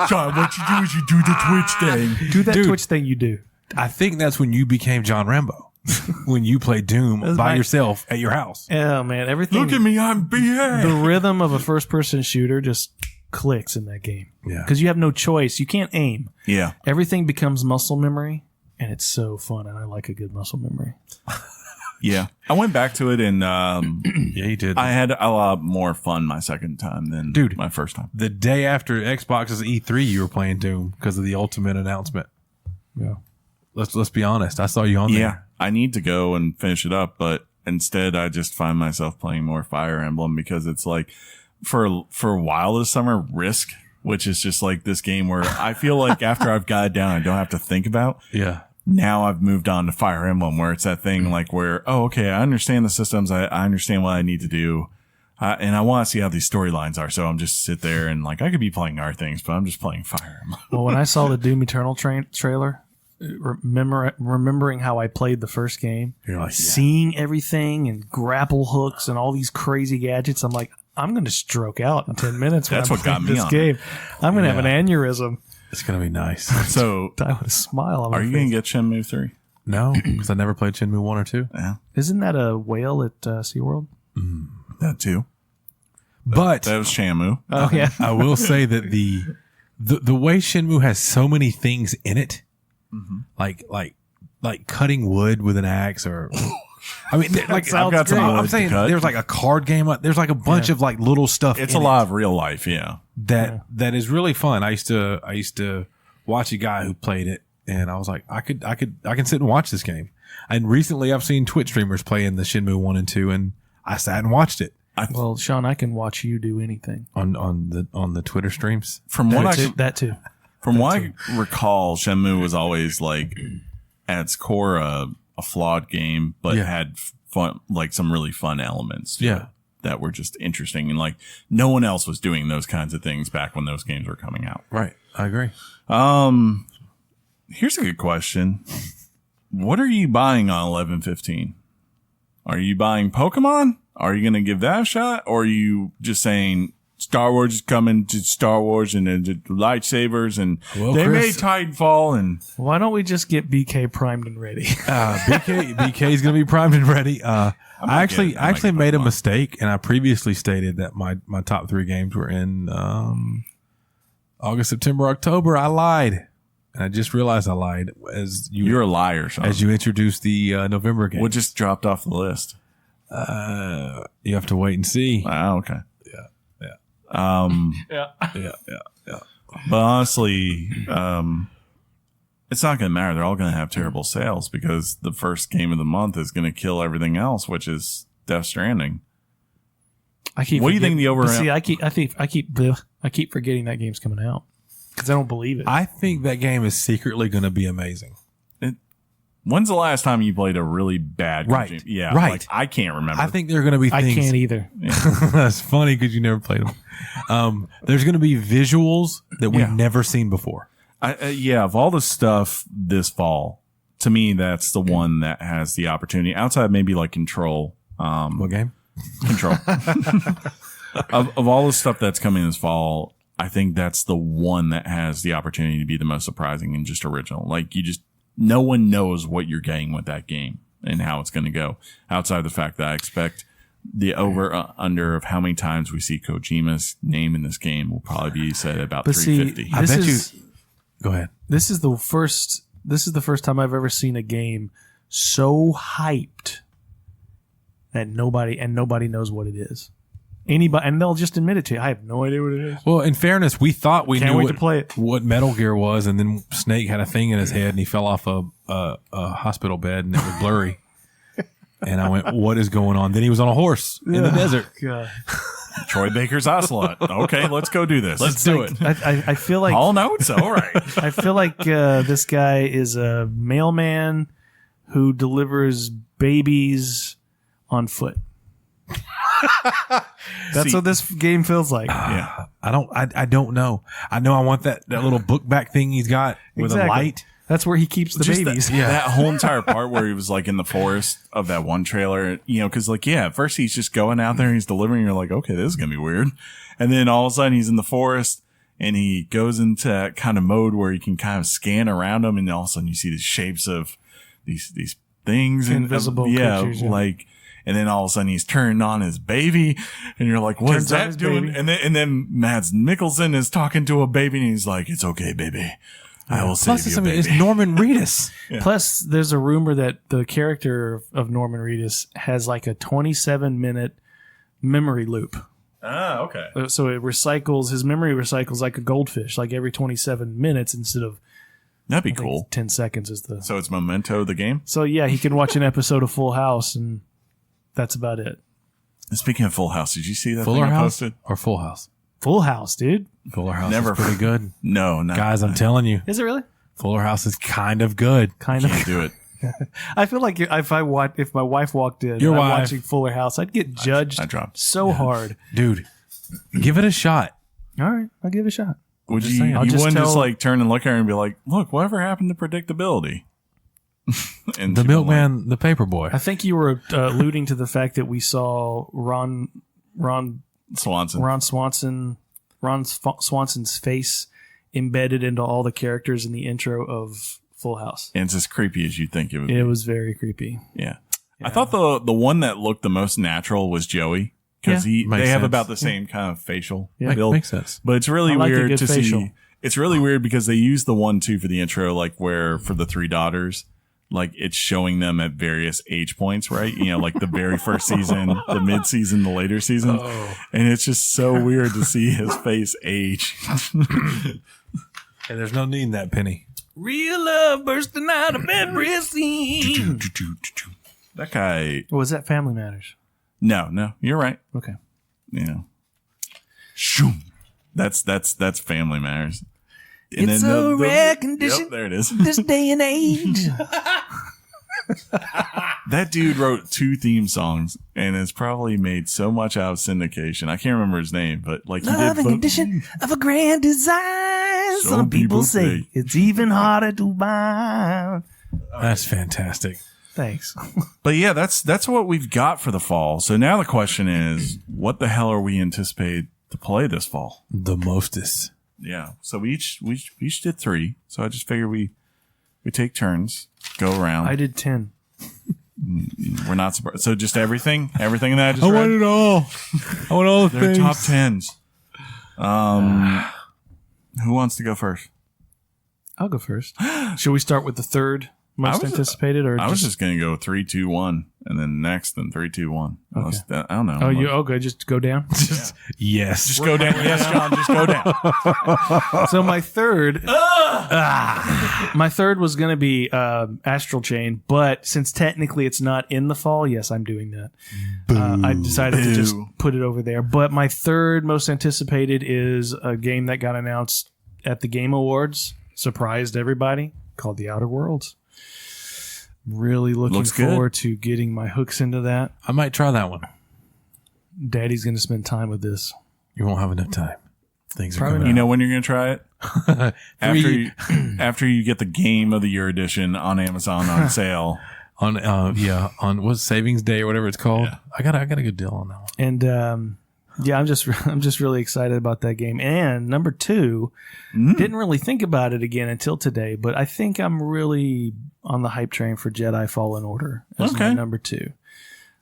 Speaker 2: John, what you do is you do the Twitch thing.
Speaker 3: Do that
Speaker 1: Dude.
Speaker 3: Twitch thing you do.
Speaker 1: I think that's when you became John Rambo. When you played Doom by
Speaker 3: my-
Speaker 1: yourself at your house.
Speaker 3: Oh man, everything.
Speaker 2: Look at me, I'm BA.
Speaker 3: The rhythm of a first-person shooter just clicks in that game.
Speaker 1: Yeah.
Speaker 3: Because you have no choice. You can't aim.
Speaker 2: Yeah.
Speaker 3: Everything becomes muscle memory, and it's so fun. And I like a good muscle memory.
Speaker 2: Yeah. I went back to it and
Speaker 1: Yeah, you did.
Speaker 2: I had a lot more fun my second time than
Speaker 1: Dude.
Speaker 2: my first time.
Speaker 1: The day after Xbox's E3, you were playing Doom because of the Ultimate announcement.
Speaker 3: Yeah.
Speaker 1: Let's be honest. I saw you on
Speaker 2: Yeah.
Speaker 1: there.
Speaker 2: I need to go and finish it up, but instead I just find myself playing more Fire Emblem because it's like for a while this summer, Risk, which is just like this game where I feel like after I've got it down, I don't have to think about.
Speaker 1: Yeah.
Speaker 2: Now I've moved on to Fire Emblem where it's that thing like where, oh, okay, I understand the systems. I understand what I need to do. And I want to see how these storylines are. So I'm just sit there and like, I could be playing other things, but I'm just playing Fire Emblem.
Speaker 3: Well, when I saw the Doom Eternal trailer, remembering how I played the first game,
Speaker 1: You're like,
Speaker 3: seeing everything and grapple hooks and all these crazy gadgets, I'm like, I'm going to stroke out in 10 minutes.
Speaker 2: That's
Speaker 3: when
Speaker 2: what got
Speaker 3: I'm
Speaker 2: me
Speaker 3: playing this
Speaker 2: on
Speaker 3: game. I'm going to have an aneurysm.
Speaker 1: it's going to be nice.
Speaker 2: So
Speaker 3: Die with a smile on my
Speaker 2: are you
Speaker 3: face.
Speaker 2: going to get Shenmue 3?
Speaker 1: No, because I never played Shenmue 1 or 2.
Speaker 2: Yeah.
Speaker 3: Isn't that a whale at SeaWorld?
Speaker 2: That too.
Speaker 1: But
Speaker 2: That was Shamu.
Speaker 3: Oh, yeah.
Speaker 1: I will say that the way Shenmue has so many things in it, like cutting wood with an axe, or I mean, like
Speaker 3: sounds
Speaker 2: got some
Speaker 3: great.
Speaker 2: wood
Speaker 1: I'm
Speaker 2: to
Speaker 1: saying
Speaker 2: cut.
Speaker 1: there's like a card game. There's like a bunch of like little stuff.
Speaker 2: It's
Speaker 1: in
Speaker 2: a lot of real life. Yeah.
Speaker 1: that is really fun. I used to watch a guy who played it, and I was like, I can sit and watch this game. And recently, I've seen Twitch streamers playing the Shenmue 1 and 2, and I sat and watched it
Speaker 3: Well, Sean, I can watch you do anything.
Speaker 1: on the Twitter streams.
Speaker 2: From what I
Speaker 3: That too.
Speaker 2: From what I recall, Shenmue was always like at its core a flawed game, but
Speaker 1: Yeah.
Speaker 2: had fun, like some really fun elements. to
Speaker 1: Yeah.
Speaker 2: it that were just interesting, and like no one else was doing those kinds of things back when those games were coming out.
Speaker 1: Right, I agree.
Speaker 2: Here's a good question: what are you buying on 11/15? Are you buying Pokemon? Are you going to give that a shot, or are you just saying Star Wars is coming to Star Wars and the lightsabers and
Speaker 1: Well,
Speaker 2: they
Speaker 1: Chris-
Speaker 2: made Titanfall and
Speaker 3: Why don't we just get BK primed and ready?
Speaker 1: BK is going to be primed and ready. I actually
Speaker 2: get
Speaker 1: made a
Speaker 2: Pokemon.
Speaker 1: mistake, and I previously stated that my top 3 games were in August, September, October. I lied, and I just realized I lied as
Speaker 2: you're a liar, Sean.
Speaker 1: as you introduced the November game.
Speaker 2: What just dropped off the list?
Speaker 1: You have to wait and see.
Speaker 2: Wow, okay.
Speaker 1: Yeah.
Speaker 2: But honestly, it's not going to matter. They're all going to have terrible sales because the first game of the month is going to kill everything else, which is Death Stranding.
Speaker 3: I keep.
Speaker 2: What do you think the
Speaker 3: but
Speaker 2: overall-
Speaker 3: See, I keep forgetting that game's coming out because I don't believe it.
Speaker 1: I think that game is secretly going to be amazing.
Speaker 2: When's the last time you played a really bad
Speaker 1: Right,
Speaker 2: game? Yeah,
Speaker 1: right.
Speaker 2: Like, I can't remember.
Speaker 1: I think there are going to be
Speaker 3: I
Speaker 1: things.
Speaker 3: can't either.
Speaker 1: That's funny because you never played them. There's going to be visuals that we've
Speaker 2: Yeah.
Speaker 1: never seen before.
Speaker 2: Yeah, of all the stuff this fall, to me, that's the one that has the opportunity outside maybe like Control.
Speaker 1: What game?
Speaker 2: Control. of all the stuff that's coming this fall, I think that's the one that has the opportunity to be the most surprising and just original. Like no one knows what you're getting with that game and how it's going to go outside of the fact that I expect the over under of how many times we see Kojima's name in this game will probably be said about
Speaker 3: But see,
Speaker 2: 350.
Speaker 1: I
Speaker 3: this
Speaker 1: bet
Speaker 3: is
Speaker 1: Go ahead.
Speaker 3: this is the first time I've ever seen a game so hyped that nobody knows what it is. Anybody, and they'll just admit it to you. I have no idea what it is.
Speaker 1: Well, in fairness, we thought we
Speaker 3: Can't
Speaker 1: knew
Speaker 3: wait to play it.
Speaker 1: what Metal Gear was, and then Snake had a thing in his head, and he fell off a hospital bed, and it was blurry. And I went, "What is going on?" Then he was on a horse in the desert.
Speaker 3: God.
Speaker 2: Troy Baker's Ocelot. Okay, let's go do this.
Speaker 1: Let's do it.
Speaker 3: I feel like
Speaker 2: All notes? All right.
Speaker 3: I feel like this guy is a mailman who delivers babies on foot. That's
Speaker 2: See-
Speaker 3: what this game feels like.
Speaker 2: Yeah.
Speaker 1: I don't know. I know I want that little book back thing he's got with
Speaker 3: Exactly.
Speaker 1: a light.
Speaker 3: That's where he keeps the
Speaker 2: Just
Speaker 3: babies.
Speaker 2: that whole entire part where he was like in the forest of that one trailer, because at first he's just going out there and he's delivering. You're like, okay, this is gonna be weird, and then all of a sudden he's in the forest and he goes into that kind of mode where you can kind of scan around him, and all of a sudden you see the shapes of these things,
Speaker 3: Invisible
Speaker 2: and
Speaker 3: creatures, yeah.
Speaker 2: like. And then all of a sudden he's turning on his baby, and you're like, "What's
Speaker 3: Turns on
Speaker 2: that
Speaker 3: his
Speaker 2: doing?"
Speaker 3: baby.
Speaker 2: And then Mads Mikkelsen is talking to a baby, and he's like, "It's okay, baby. I will save
Speaker 1: Plus,
Speaker 2: you, baby."
Speaker 1: it's Norman Reedus.
Speaker 3: Plus, there's a rumor that the character of Norman Reedus has like a 27-minute memory loop.
Speaker 2: Ah, okay.
Speaker 3: So his memory recycles like a goldfish, like every 27 minutes instead of
Speaker 2: That'd be
Speaker 3: I think
Speaker 2: cool.
Speaker 3: 10 seconds is the.
Speaker 2: So it's Memento, the game.
Speaker 3: So yeah, he can watch an episode of Full House, and that's about it.
Speaker 2: And speaking of Full House, did you see that
Speaker 1: Fuller
Speaker 2: thing I
Speaker 1: House
Speaker 2: posted?
Speaker 1: or Full House?
Speaker 3: Full House, dude.
Speaker 1: Fuller House
Speaker 2: Never
Speaker 1: is pretty good.
Speaker 2: No, not
Speaker 1: Guys, I'm telling you,
Speaker 3: Is it really?
Speaker 1: Fuller House is kind of good.
Speaker 3: Kind of.
Speaker 2: can't do it.
Speaker 3: I feel like if my wife walked in,
Speaker 1: Your
Speaker 3: and I'm
Speaker 1: wife.
Speaker 3: watching Fuller House, I'd get judged
Speaker 2: I dropped.
Speaker 3: so hard.
Speaker 1: Dude, give it a shot.
Speaker 3: All right, I'll give it a shot.
Speaker 2: Would
Speaker 1: just
Speaker 2: you?
Speaker 1: saying.
Speaker 2: You
Speaker 1: I'll
Speaker 2: wouldn't
Speaker 3: just
Speaker 2: just
Speaker 3: tell-
Speaker 2: like turn and look at her and be like, "Look, whatever happened to predictability?" And
Speaker 1: The
Speaker 2: she'd be
Speaker 1: milkman, the paper boy.
Speaker 3: I think you were alluding to the fact that we saw Ron
Speaker 2: like, Swanson.
Speaker 3: Swanson's face embedded into all the characters in the intro of Full House.
Speaker 2: And it's as creepy as you think it would
Speaker 3: It
Speaker 2: be.
Speaker 3: was very creepy.
Speaker 2: Yeah. I thought the one that looked the most natural was Joey, because
Speaker 3: Yeah.
Speaker 1: Makes
Speaker 2: they have
Speaker 1: sense.
Speaker 2: about the same kind of facial
Speaker 3: Yeah.
Speaker 2: build.
Speaker 1: Makes sense.
Speaker 2: But it's really
Speaker 3: I like a
Speaker 2: weird
Speaker 3: good
Speaker 2: to
Speaker 3: facial.
Speaker 2: see. It's really weird because they use the 1-2 for the intro, like where for the three daughters, like it's showing them at various age points, right? Like the very first season, the mid season, the later seasons. And it's just so weird to see his face age.
Speaker 1: And there's no need in that, Penny.
Speaker 3: Real love bursting out of every scene.
Speaker 2: That guy.
Speaker 3: Was that Family Matters?
Speaker 2: No, you're right.
Speaker 3: Okay.
Speaker 2: Shoom. That's Family Matters. And
Speaker 3: It's a rare condition.
Speaker 2: Yep, there it is.
Speaker 3: This day and age.
Speaker 2: That dude wrote 2 theme songs and has probably made so much out of syndication. I can't remember his name, but like he
Speaker 3: Love
Speaker 2: did.
Speaker 3: and condition of a grand design. Some people say it's even harder to bind.
Speaker 1: That's fantastic.
Speaker 3: Thanks.
Speaker 2: But yeah, that's what we've got for the fall. So now the question is, what the hell are we anticipated to play this fall?
Speaker 1: The mostest.
Speaker 2: Yeah. So we each did 3. So I just figured we take turns, go around.
Speaker 3: I did 10.
Speaker 2: We're not surprised. So just everything that I just read.
Speaker 1: it all. I want all the
Speaker 2: They're
Speaker 1: things.
Speaker 2: top 10s. Who wants to go first?
Speaker 3: I'll go first. Should we start with the third most anticipated, or
Speaker 2: I was just gonna go 3, 2, 1, and then next, then 3, 2, 1. Unless I don't know.
Speaker 3: Okay, just go down.
Speaker 1: Yes.
Speaker 2: Just go down. Yes, John. Just go down.
Speaker 3: So my third, was going to be Astral Chain, but since technically it's not in the fall, yes, I'm doing that. I decided to just put it over there. But my third most anticipated is a game that got announced at the Game Awards, surprised everybody, called The Outer Worlds. Really looking
Speaker 2: Looks good.
Speaker 3: forward to getting my hooks into that.
Speaker 1: I might try that one.
Speaker 3: Daddy's going to spend time with this.
Speaker 1: You won't have enough time. Things are
Speaker 3: Probably
Speaker 1: coming
Speaker 2: You know when you're gonna try it?
Speaker 1: Three-
Speaker 2: After you get the Game of the Year edition on Amazon on sale.
Speaker 1: on on what's Savings Day or whatever it's called.
Speaker 2: Yeah.
Speaker 1: I got a good deal on that one.
Speaker 3: And I'm just really excited about that game. And number 2, didn't really think about it again until today, but I think I'm really on the hype train for Jedi Fallen Order as my
Speaker 2: Okay.
Speaker 3: number 2.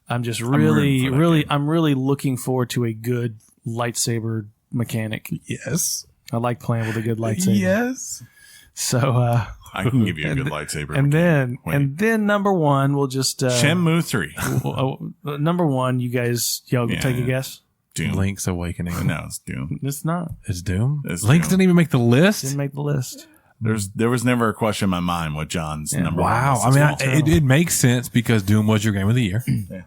Speaker 3: I'm just
Speaker 2: rooting for that game.
Speaker 3: I'm really looking forward to a good lightsaber mechanic.
Speaker 1: Yes.
Speaker 3: I like playing with a good lightsaber.
Speaker 1: Yes.
Speaker 3: So
Speaker 2: I can give you a good lightsaber.
Speaker 3: and then
Speaker 2: Wait.
Speaker 3: number 1, we'll just
Speaker 2: Shenmue 3.
Speaker 3: number 1, you guys y'all
Speaker 2: Yeah.
Speaker 3: take a guess.
Speaker 2: Doom.
Speaker 1: Link's Awakening.
Speaker 2: No, it's Doom.
Speaker 3: It's not.
Speaker 1: It's Doom.
Speaker 2: It's
Speaker 1: Link's
Speaker 2: Doom.
Speaker 1: didn't even make the list.
Speaker 3: Didn't make the list.
Speaker 2: There was never a question in my mind what John's number
Speaker 1: Wow.
Speaker 2: one
Speaker 1: I
Speaker 2: was.
Speaker 1: mean,
Speaker 2: It's well.
Speaker 1: it makes sense because Doom was your game of the year.
Speaker 2: Yeah.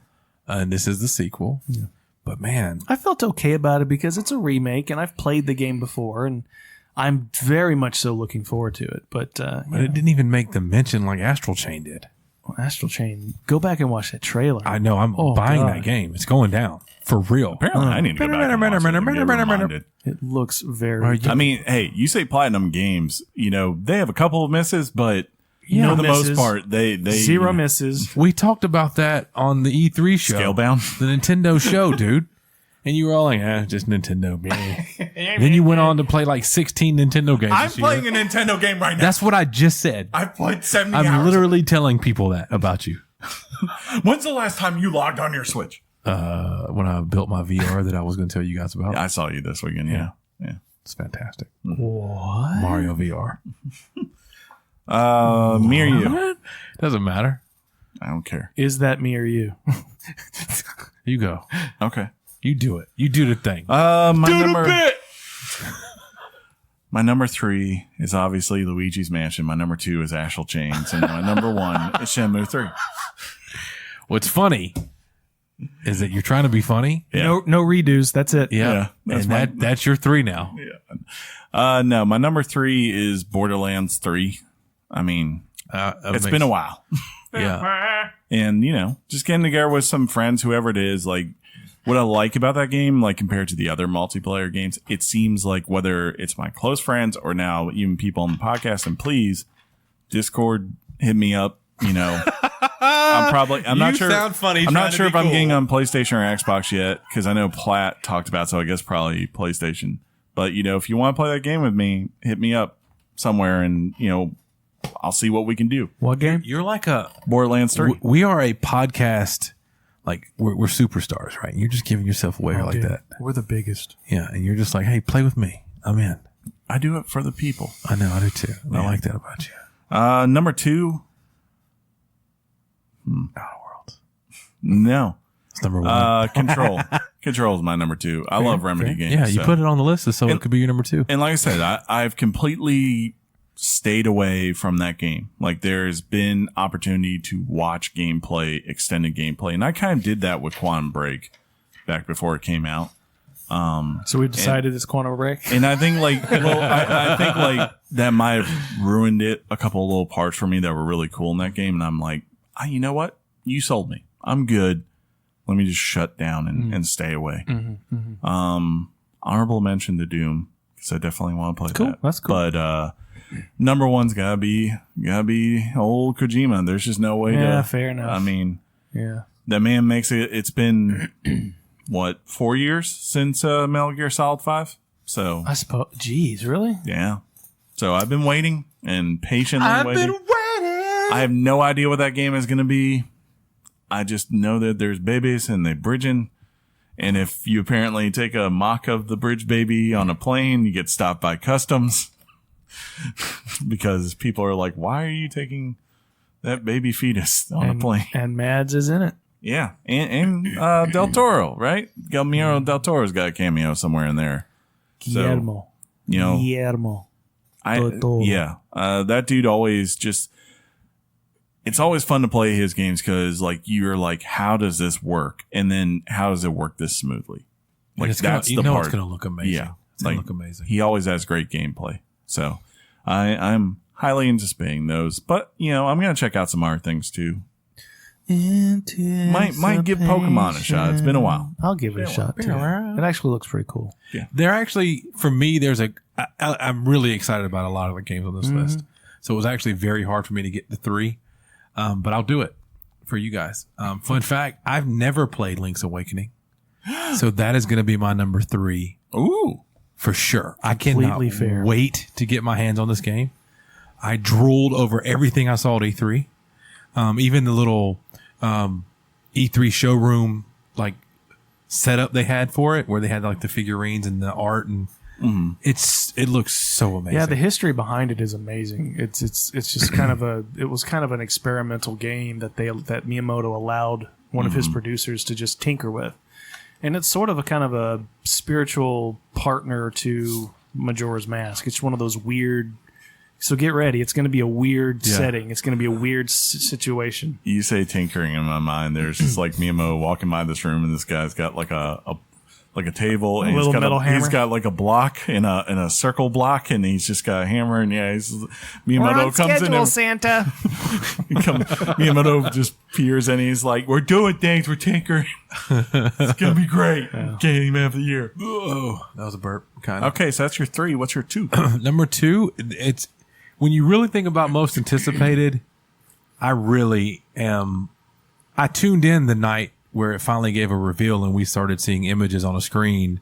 Speaker 1: And this is the sequel. Yeah. But man,
Speaker 3: I felt okay about it because it's a remake and I've played the game before and I'm very much so looking forward to it. But
Speaker 1: it didn't even make the mention like Astral Chain did.
Speaker 3: Astral Chain. Go back and watch that trailer.
Speaker 1: I know. I'm
Speaker 3: Oh,
Speaker 1: buying
Speaker 3: God.
Speaker 1: that game. It's going down for real.
Speaker 2: Apparently, I need to go back and watch it and get reminded.
Speaker 3: It looks very.
Speaker 2: I mean, hey, you say Platinum Games, they have a couple of misses, but
Speaker 3: Yeah,
Speaker 2: for the
Speaker 3: misses.
Speaker 2: most part, they
Speaker 3: Zero misses.
Speaker 1: We talked about that on the E3 show.
Speaker 2: Scalebound.
Speaker 1: The Nintendo show, dude. And you were all like, just Nintendo. Then you went on to play like 16 Nintendo games.
Speaker 2: I'm
Speaker 1: this year.
Speaker 2: playing a Nintendo game right now.
Speaker 1: That's what I just said.
Speaker 2: I've played 70
Speaker 1: I'm
Speaker 2: hours.
Speaker 1: literally telling people that about you.
Speaker 2: When's the last time you logged on your Switch?
Speaker 1: When I built my VR that I was going to tell you guys about.
Speaker 2: I saw you this weekend. Yeah.
Speaker 1: It's fantastic.
Speaker 3: What?
Speaker 1: Mario VR.
Speaker 2: Me or you?
Speaker 1: What? Doesn't matter.
Speaker 2: I don't care.
Speaker 3: Is that me or you?
Speaker 1: You go.
Speaker 2: Okay.
Speaker 1: You do it. You do the thing.
Speaker 2: My number 3 is obviously Luigi's Mansion. My number 2 is Astral Chains, and my number 1 is Shenmue 3.
Speaker 1: What's funny is that you're trying to be funny.
Speaker 2: Yeah.
Speaker 3: No redos. That's it.
Speaker 1: Yeah.
Speaker 2: that's
Speaker 1: And that's your 3 now.
Speaker 2: No, my number 3 is Borderlands 3. I mean, it's been a while.
Speaker 1: Yeah.
Speaker 2: And, just getting together with some friends, whoever it is, like, what I like about that game, like, compared to the other multiplayer games, it seems like whether it's my close friends or now even people on the podcast, and please, Discord, hit me up, I'm not sure.
Speaker 1: sound funny
Speaker 2: I'm
Speaker 1: trying
Speaker 2: not
Speaker 1: to
Speaker 2: sure
Speaker 1: be
Speaker 2: if I'm
Speaker 1: cool.
Speaker 2: getting on PlayStation or Xbox yet, because I know Platt talked about, so I guess probably PlayStation. But, if you want to play that game with me, hit me up somewhere and, I'll see what we can do.
Speaker 3: What game?
Speaker 1: You're like a.
Speaker 2: Borderlands 3.
Speaker 1: We are a podcast. Like we're superstars, right? You're just giving yourself away like
Speaker 3: Dude,
Speaker 1: that.
Speaker 3: We're the biggest.
Speaker 1: Yeah. And you're just like, hey, play with me. I'm in.
Speaker 2: I do it for the people.
Speaker 1: I know. I do too. I like that about you.
Speaker 2: Number 2.
Speaker 1: Outer Worlds.
Speaker 2: No.
Speaker 1: It's number 1.
Speaker 2: Control. Control is my number 2. I love Remedy games.
Speaker 1: Yeah. You
Speaker 2: so.
Speaker 1: put it on the list so it could be your number 2.
Speaker 2: And like I said, I've completely stayed away from that game. Like, there's been opportunity to watch gameplay, extended gameplay, and I kind of did that with Quantum Break back before it came out.
Speaker 3: So we decided it's Quantum Break.
Speaker 2: And I think I think like that might have ruined it. A couple of little parts for me that were really cool in that game, and I'm like, you know what? You sold me. I'm good. Let me just shut down and stay away. Honorable mention to Doom, because I definitely want to play
Speaker 3: Cool.
Speaker 2: that.
Speaker 3: That's cool.
Speaker 2: But number 1's gotta be old Kojima. There's just no way
Speaker 3: Yeah,
Speaker 2: to.
Speaker 3: fair enough.
Speaker 2: I mean,
Speaker 3: Yeah.
Speaker 2: that man makes it. It's been what, 4 years since Metal Gear Solid 5. So
Speaker 3: I suppose. Jeez, really?
Speaker 2: yeah. So I've been waiting and patiently waiting. I have no idea what that game is going to be. I just know that there's babies and they're bridging. And if you apparently take a mock of the bridge baby on a plane, you get stopped by customs. Because people are like, why are you taking that baby fetus on a plane?
Speaker 3: And Mads is in it.
Speaker 2: Yeah. And Del Toro, right? Guillermo del Toro's got a cameo somewhere in there.
Speaker 3: Guillermo. Guillermo. del Toro.
Speaker 2: That dude always just, it's always fun to play his games because like you're like, how does this work? And then how does it work this smoothly? Like
Speaker 1: it's
Speaker 2: that's
Speaker 1: gonna,
Speaker 2: the part.
Speaker 1: It's going to look amazing.
Speaker 2: Yeah.
Speaker 1: It's going
Speaker 2: Like,
Speaker 1: to look amazing.
Speaker 2: He always has great gameplay. So I'm highly anticipating those. But, I'm going to check out some other things too. Might give Pokemon a shot. It's been a while.
Speaker 3: I'll give it a shot too. It actually looks pretty cool.
Speaker 1: They're actually, for me, I'm really excited about a lot of the games on this list. So it was actually very hard for me to get to 3. But I'll do it for you guys. Fun fact, I've never played Link's Awakening. So that is going to be my number 3
Speaker 2: Ooh.
Speaker 1: for sure. I cannot
Speaker 3: Completely fair.
Speaker 1: wait to get my hands on this game. I drooled over everything I saw at E3. Even the little E3 showroom like setup they had for it, where they had like the figurines and the art, and it looks so amazing.
Speaker 3: Yeah, the history behind it is amazing. It's just it was kind of an experimental game that Miyamoto allowed one of his producers to just tinker with. And it's sort of a kind of a spiritual partner to Majora's Mask. It's one of those weird. So get ready. It's going to be a weird setting. It's going to be a weird situation.
Speaker 2: You say tinkering in my mind. There's just like Miyamoto walking by this room, and this guy's got like a like a table, and
Speaker 3: little metal hammer.
Speaker 2: he's got like a block in a circle block, and he's just got a hammer, and Miyamoto comes in and
Speaker 3: Santa.
Speaker 2: Miyamoto just peers and he's like, "We're doing things, we're tinkering. It's gonna be great." Game Man of the Year.
Speaker 1: Oh, that was a burp. Kind of.
Speaker 2: Okay, so that's your 3. What's your 2?
Speaker 1: Number 2, it's when you really think about most anticipated. I really am. I tuned in the night where it finally gave a reveal and we started seeing images on a screen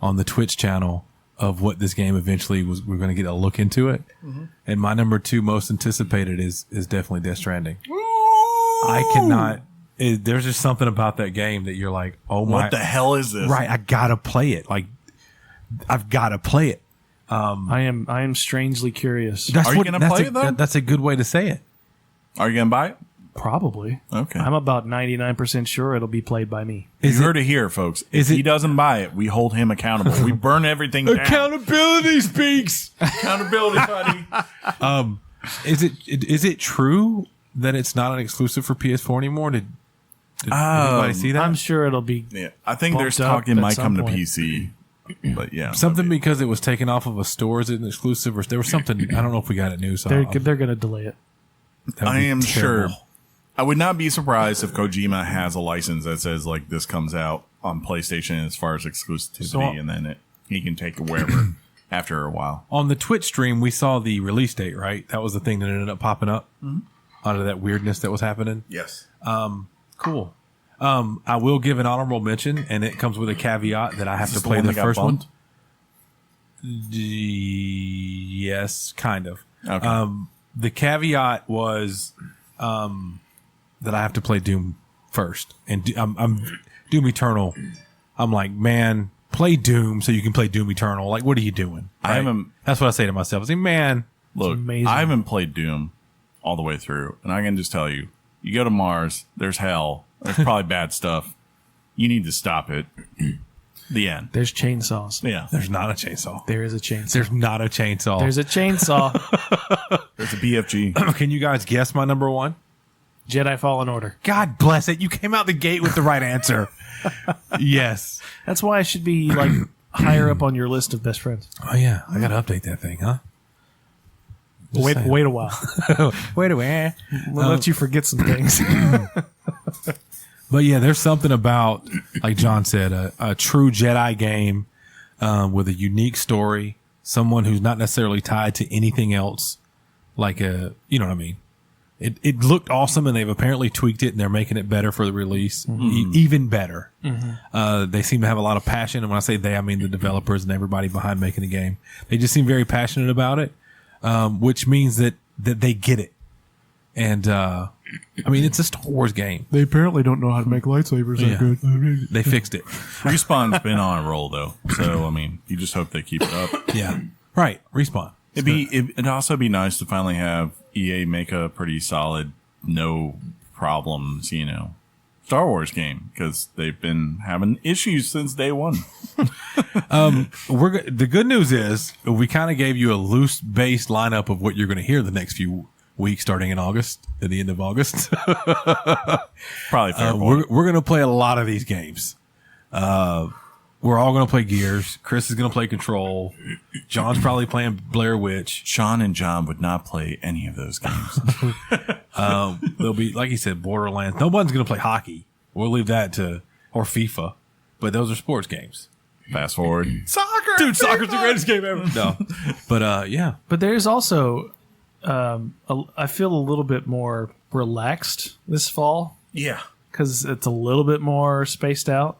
Speaker 1: on the Twitch channel of what this game eventually was. We're going to get a look into it. Mm-hmm. And my number 2 most anticipated is definitely Death Stranding. Ooh. I cannot. There's just something about that game that you're like, oh my.
Speaker 2: What the hell is this?
Speaker 1: Right. I got to play it. Like, I've got to play it.
Speaker 3: I am strangely curious.
Speaker 2: Are you going to play it though?
Speaker 1: That's a good way to say it.
Speaker 2: Are you going to buy it?
Speaker 3: Probably.
Speaker 2: Okay.
Speaker 3: I'm about 99% sure it'll be played by me.
Speaker 2: You heard it here, folks. If he doesn't buy it, we hold him accountable. We burn everything down.
Speaker 1: Accountability speaks.
Speaker 2: Accountability, buddy.
Speaker 1: Is it true that it's not an exclusive for PS4 anymore? Did anybody see that?
Speaker 3: I'm sure it'll be.
Speaker 2: Yeah, I think there's
Speaker 3: bumped up
Speaker 2: talk it
Speaker 3: at
Speaker 2: might
Speaker 3: some
Speaker 2: come to
Speaker 3: point.
Speaker 2: PC. But yeah.
Speaker 1: Something because it was taken off of a store as an exclusive, or there was something. I don't know if we got it new. So
Speaker 3: They're going to delay it.
Speaker 1: that'd
Speaker 2: I
Speaker 1: be
Speaker 2: am
Speaker 1: terrible.
Speaker 2: sure. I would not be surprised if Kojima has a license that says like this comes out on PlayStation as far as exclusivity, and then he can take it wherever after a while.
Speaker 1: On the Twitch stream, we saw the release date. Right, that was the thing that ended up popping up out of that weirdness that was happening.
Speaker 2: Yes.
Speaker 1: Cool. I will give an honorable mention, and it comes with a caveat that I have to play the first one. Yes, kind of.
Speaker 2: Okay.
Speaker 1: The caveat was that I have to play Doom first, and I'm Doom Eternal. I'm like, man, play Doom so you can play Doom Eternal. Like, what are you doing?
Speaker 2: I haven't-
Speaker 1: That's what I say to myself. I say, man,
Speaker 2: Look,
Speaker 3: amazing.
Speaker 2: I haven't played Doom all the way through, and I can just tell you, you go to Mars, there's hell, there's probably bad stuff. You need to stop it. The end.
Speaker 3: There's chainsaws.
Speaker 2: Yeah.
Speaker 1: there's not a chainsaw.
Speaker 3: There is a chainsaw.
Speaker 1: There's not a chainsaw.
Speaker 3: There's a chainsaw.
Speaker 2: There's a BFG.
Speaker 1: Can you guys guess my number 1?
Speaker 3: Jedi Fallen Order.
Speaker 1: God bless it. You came out the gate with the right answer. Yes.
Speaker 3: That's why I should be like higher up on your list of best friends.
Speaker 1: Oh, yeah. I got to update that thing, huh?
Speaker 3: Wait a while.
Speaker 1: Wait a minute.
Speaker 3: We'll let you forget some things.
Speaker 1: But yeah, there's something about, like John said, a true Jedi game with a unique story, someone who's not necessarily tied to anything else. Like you know what I mean? It looked awesome, and they've apparently tweaked it, and they're making it better for the release, even better. They seem to have a lot of passion, and when I say they, I mean the developers and everybody behind making the game. They just seem very passionate about it, which means that they get it. And I mean, it's a Star Wars game.
Speaker 3: They apparently don't know how to make lightsabers
Speaker 1: that good. They fixed it.
Speaker 2: Respawn's been on a roll though, so I mean, you just hope they keep it up.
Speaker 1: Yeah, right. Respawn.
Speaker 2: It'd also be nice to finally have EA make a pretty solid, no problems, Star Wars game, because they've been having issues since day one.
Speaker 1: The good news is we kind of gave you a loose based lineup of what you're going to hear the next few weeks, starting in August, at the end of August.
Speaker 2: Probably fair point.
Speaker 1: We're going to play a lot of these games. We're all going to play Gears. Chris is going to play Control. John's probably playing Blair Witch.
Speaker 2: Sean and John would not play any of those games.
Speaker 1: There'll be, like you said, Borderlands. No one's going to play hockey. We'll leave that or FIFA. But those are sports games.
Speaker 2: Fast forward.
Speaker 1: Soccer! Dude, soccer's the greatest game ever. No. But, yeah.
Speaker 3: But there's also, I feel a little bit more relaxed this fall
Speaker 2: Yeah.
Speaker 3: because it's a little bit more spaced out.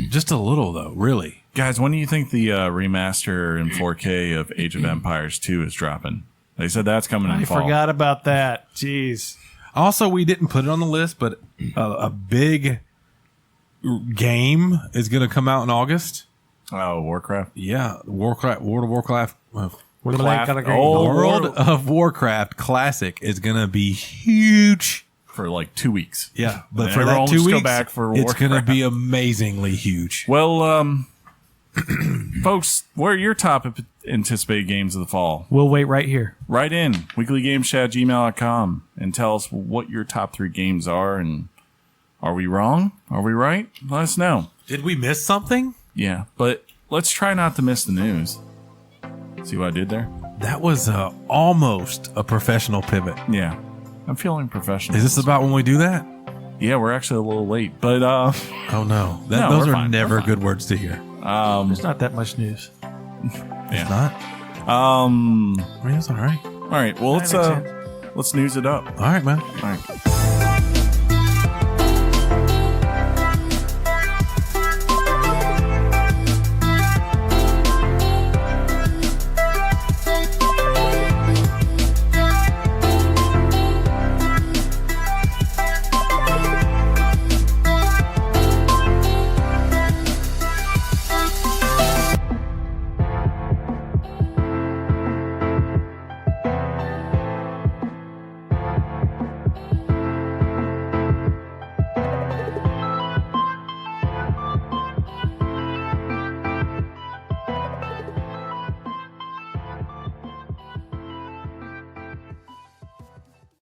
Speaker 1: Just a little, though, really.
Speaker 2: Guys, when do you think the remaster in 4K of Age of Empires 2 is dropping? They said that's coming in
Speaker 3: I
Speaker 2: fall.
Speaker 3: forgot about that. Jeez.
Speaker 1: Also, we didn't put it on the list, but a big game is going to come out in August.
Speaker 2: Oh, Warcraft?
Speaker 1: Yeah, World of Warcraft.
Speaker 2: Oh,
Speaker 1: World of Warcraft Classic is going to be huge.
Speaker 2: for like 2 weeks.
Speaker 1: Yeah, but
Speaker 2: And
Speaker 1: for
Speaker 2: everyone
Speaker 1: that
Speaker 2: will
Speaker 1: 2
Speaker 2: just go
Speaker 1: weeks,
Speaker 2: back for
Speaker 1: it's going to
Speaker 2: Warcraft.
Speaker 1: be amazingly huge.
Speaker 2: Well, folks, what are your top anticipated games of the fall?
Speaker 3: We'll wait right here.
Speaker 2: Write in weeklygamechat@gmail.com and tell us what your top 3 games are. And are we wrong? Are we right? Let us know.
Speaker 1: Did we miss something?
Speaker 2: Yeah, but let's try not to miss the news. See what I did there?
Speaker 1: That was almost a professional pivot.
Speaker 2: Yeah. I'm feeling professional.
Speaker 1: Is this about when we do that?
Speaker 2: Yeah, we're actually a little late, but
Speaker 1: Oh no,
Speaker 2: No,
Speaker 1: those
Speaker 2: we're
Speaker 1: are
Speaker 2: fine.
Speaker 1: never
Speaker 2: We're fine.
Speaker 1: good words to hear.
Speaker 3: There's not that much news.
Speaker 1: It's not. I
Speaker 2: all
Speaker 1: mean, it's all right.
Speaker 2: right. Well,
Speaker 3: That makes sense.
Speaker 2: let's news it up.
Speaker 1: All right, man.
Speaker 2: All right.